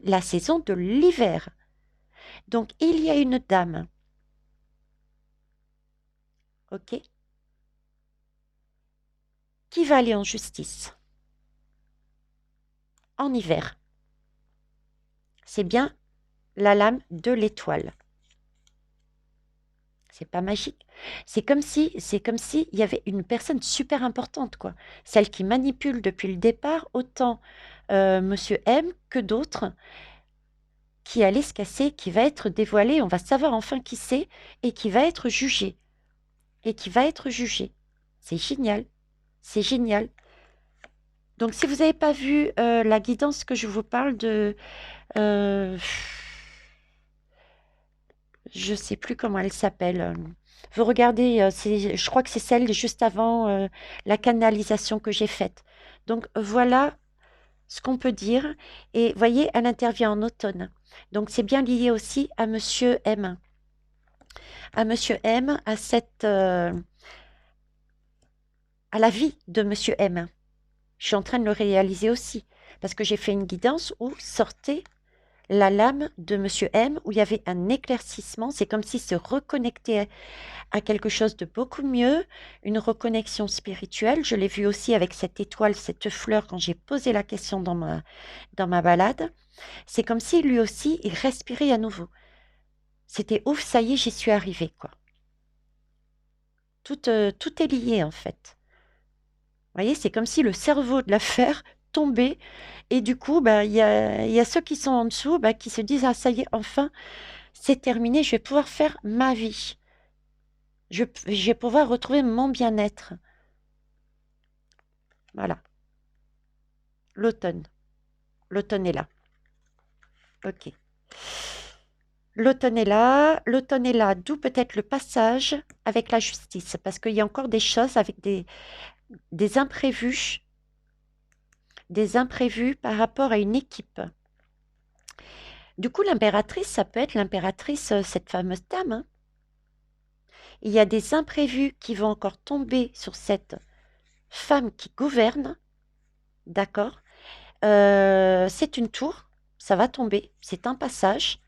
la saison de l'hiver. Donc il y a une dame, ok, qui va aller en justice en hiver. C'est bien la lame de l'étoile. C'est pas magique. C'est comme si il y avait une personne super importante, quoi. Celle qui manipule depuis le départ, autant Monsieur M que d'autres, qui allait se casser, qui va être dévoilé. On va savoir enfin qui c'est et qui va être jugé. Et qui va être jugé. C'est génial. C'est génial. Donc, si vous n'avez pas vu la guidance que je vous parle de... euh, je sais plus comment elle s'appelle. Vous regardez, je crois que c'est celle juste avant la canalisation que j'ai faite. Donc, voilà ce qu'on peut dire. Et voyez, elle intervient en automne. Donc, c'est bien lié aussi à Monsieur M. À Monsieur M, à la vie de Monsieur M. Je suis en train de le réaliser aussi. Parce que j'ai fait une guidance où sortait la lame de Monsieur M, où il y avait un éclaircissement. C'est comme s'il se reconnectait à quelque chose de beaucoup mieux, une reconnexion spirituelle. Je l'ai vu aussi avec cette étoile, cette fleur, quand j'ai posé la question dans ma balade. C'est comme si lui aussi, il respirait à nouveau. C'était ouf, ça y est, j'y suis arrivée, quoi. Tout est lié, en fait. Vous voyez, c'est comme si le cerveau de l'affaire tombait. Et du coup, bah, il y a ceux qui sont en dessous bah, qui se disent, ah, ça y est, enfin, c'est terminé, je vais pouvoir faire ma vie. Je vais pouvoir retrouver mon bien-être. Voilà, l'automne. L'automne est là. Ok. L'automne est là, d'où peut-être le passage avec la justice, parce qu'il y a encore des choses avec des imprévus par rapport à une équipe. Du coup, l'impératrice, ça peut être l'impératrice, cette fameuse dame, hein. Il y a des imprévus qui vont encore tomber sur cette femme qui gouverne, d'accord? C'est une tour, ça va tomber, c'est un passage,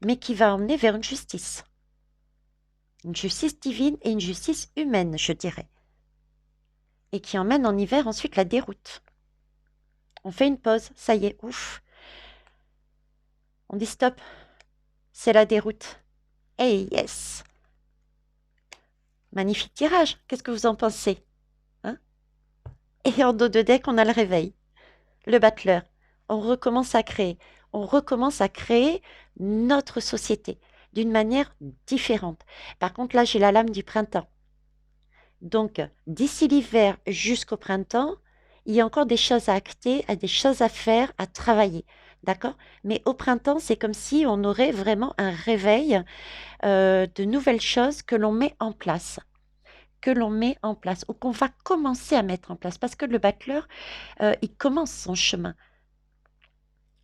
mais qui va emmener vers une justice. Une justice divine et une justice humaine, je dirais. Et qui emmène en hiver ensuite la déroute. On fait une pause, ça y est, ouf. On dit stop, c'est la déroute. Hey, yes! Magnifique tirage, qu'est-ce que vous en pensez? Hein? Et en dos de deck, on a le réveil, le battleur. On recommence à créer. On recommence à créer notre société d'une manière différente. Par contre, là, j'ai la lame du printemps. Donc, d'ici l'hiver jusqu'au printemps, il y a encore des choses à acter, des choses à faire, à travailler. D'accord? Mais au printemps, c'est comme si on aurait vraiment un réveil de nouvelles choses que l'on met en place. Que l'on met en place ou qu'on va commencer à mettre en place. Parce que le battleur, il commence son chemin.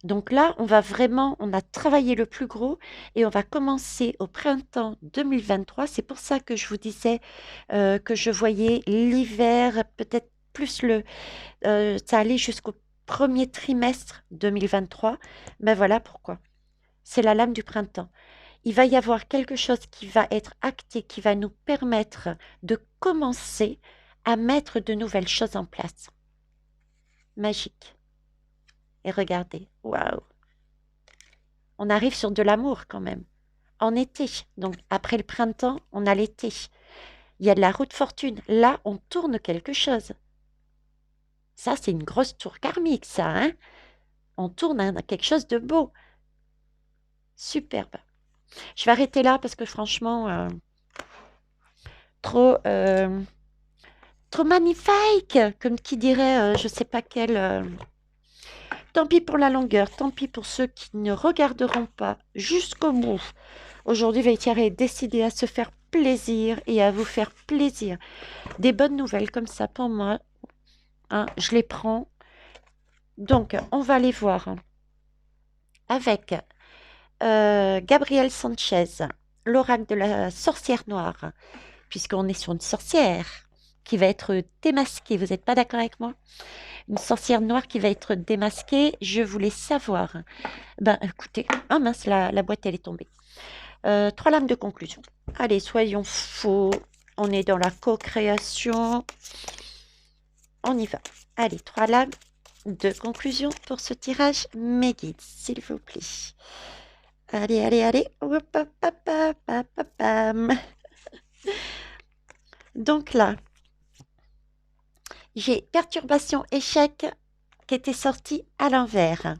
Donc là, on a travaillé le plus gros et on va commencer au printemps 2023. C'est pour ça que je vous disais que je voyais l'hiver, peut-être plus ça allait jusqu'au premier trimestre 2023. Ben voilà pourquoi. C'est la lame du printemps. Il va y avoir quelque chose qui va être acté, qui va nous permettre de commencer à mettre de nouvelles choses en place. Magique. Et regardez, waouh! On arrive sur de l'amour quand même. En été, donc après le printemps, on a l'été. Il y a de la roue de fortune. Là, on tourne quelque chose. Ça, c'est une grosse tour karmique, ça, hein? On tourne quelque chose de beau. Superbe. Je vais arrêter là parce que franchement, trop, trop magnifique, comme qui dirait, je sais pas quel. Tant pis pour la longueur, tant pis pour ceux qui ne regarderont pas jusqu'au bout. Aujourd'hui, Vaitière est décidé à se faire plaisir et à vous faire plaisir. Des bonnes nouvelles comme ça pour moi, hein, je les prends. Donc, on va aller voir avec Gabriel Sanchez, l'oracle de la sorcière noire, puisqu'on est sur une sorcière qui va être démasquée. Vous n'êtes pas d'accord avec moi? Une sorcière noire qui va être démasquée. Je voulais savoir. Ben, écoutez, ah mince, la boîte, elle est tombée. 3 lames de conclusion. Allez, soyons faux. On est dans la co-création. On y va. Allez, 3 lames de conclusion pour ce tirage. Mes guides, s'il vous plaît. Allez, allez, allez. Hop, hop, hop, hop, hop, hop, bam. Donc là, j'ai perturbation échec qui était sortie à l'envers.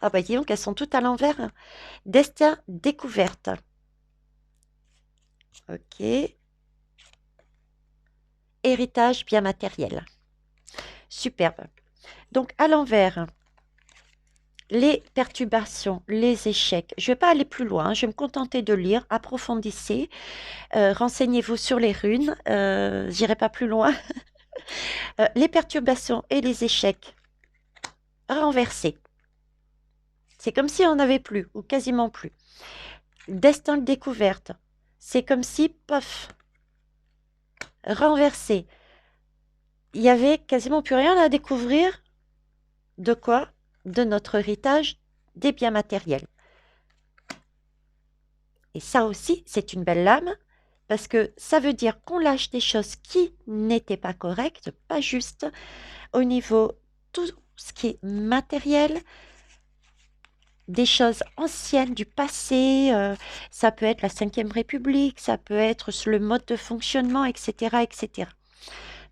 Ah bah dis donc, elles sont toutes à l'envers. Destin découverte. Ok. Héritage bien matériel. Superbe. Donc à l'envers, les perturbations, les échecs. Je ne vais pas aller plus loin, je vais me contenter de lire, approfondissez, renseignez-vous sur les runes, j'irai pas plus loin. Les perturbations et les échecs renversés. C'est comme si on n'avait plus, ou quasiment plus. Destin de découverte. C'est comme si, pof, renversé. Il y avait quasiment plus rien à découvrir. De quoi? De notre héritage, des biens matériels. Et ça aussi, c'est une belle lame, parce que ça veut dire qu'on lâche des choses qui n'étaient pas correctes, pas justes, au niveau tout ce qui est matériel, des choses anciennes du passé, ça peut être la Cinquième République, ça peut être le mode de fonctionnement, etc., etc.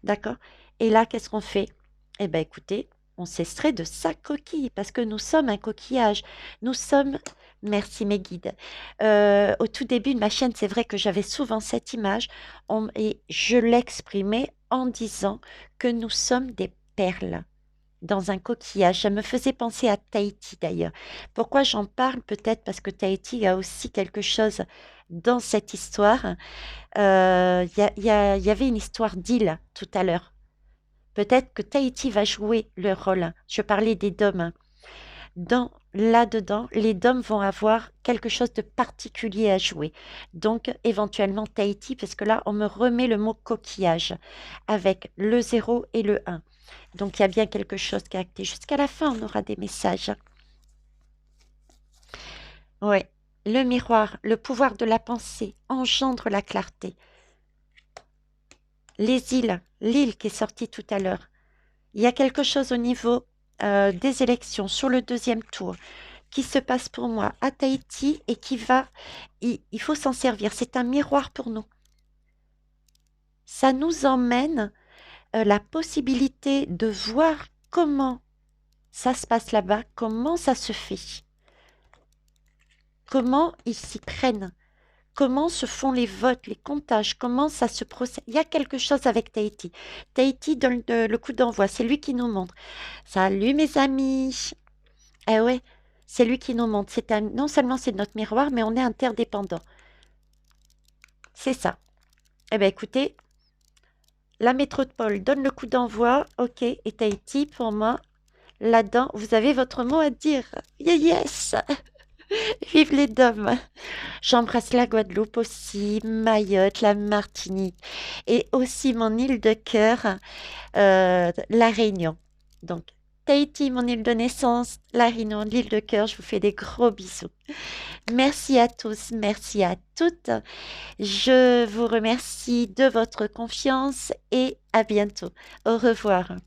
D'accord? Et là, qu'est-ce qu'on fait? Eh bien, écoutez, on s'extrait de sa coquille, parce que nous sommes un coquillage. Nous sommes, merci mes guides. Au tout début de ma chaîne, c'est vrai que j'avais souvent cette image, et je l'exprimais en disant que nous sommes des perles dans un coquillage. Ça me faisait penser à Tahiti d'ailleurs. Pourquoi j'en parle? Peut-être parce que Tahiti a aussi quelque chose dans cette histoire. Il y avait une histoire d'île tout à l'heure. Peut-être que Tahiti va jouer le rôle. Je parlais des dômes. Là-dedans, les dômes vont avoir quelque chose de particulier à jouer. Donc, éventuellement Tahiti, parce que là, on me remet le mot coquillage avec le 0 et le 1. Donc, il y a bien quelque chose qui est acté. Jusqu'à la fin, on aura des messages. Oui. Le miroir, le pouvoir de la pensée engendre la clarté. Les îles, l'île qui est sortie tout à l'heure. Il y a quelque chose au niveau des élections sur le deuxième tour qui se passe pour moi à Tahiti et qui va, il faut s'en servir. C'est un miroir pour nous. Ça nous emmène la possibilité de voir comment ça se passe là-bas, comment ça se fait, comment ils s'y prennent, comment se font les votes, les comptages, comment ça se procède. Il y a quelque chose avec Tahiti. Tahiti donne le coup d'envoi, c'est lui qui nous montre. Salut mes amis. Eh ouais, c'est lui qui nous montre. Non seulement c'est notre miroir, mais on est interdépendants. C'est ça. Eh bien écoutez, la métropole donne le coup d'envoi, ok, et Tahiti, pour moi, là-dedans, vous avez votre mot à dire. Yes! Vive les dômes! J'embrasse la Guadeloupe aussi, Mayotte, la Martinique, et aussi mon île de cœur, la Réunion. Donc, Tahiti, mon île de naissance, la Réunion, l'île de cœur, je vous fais des gros bisous. Merci à tous, merci à toutes. Je vous remercie de votre confiance et à bientôt. Au revoir.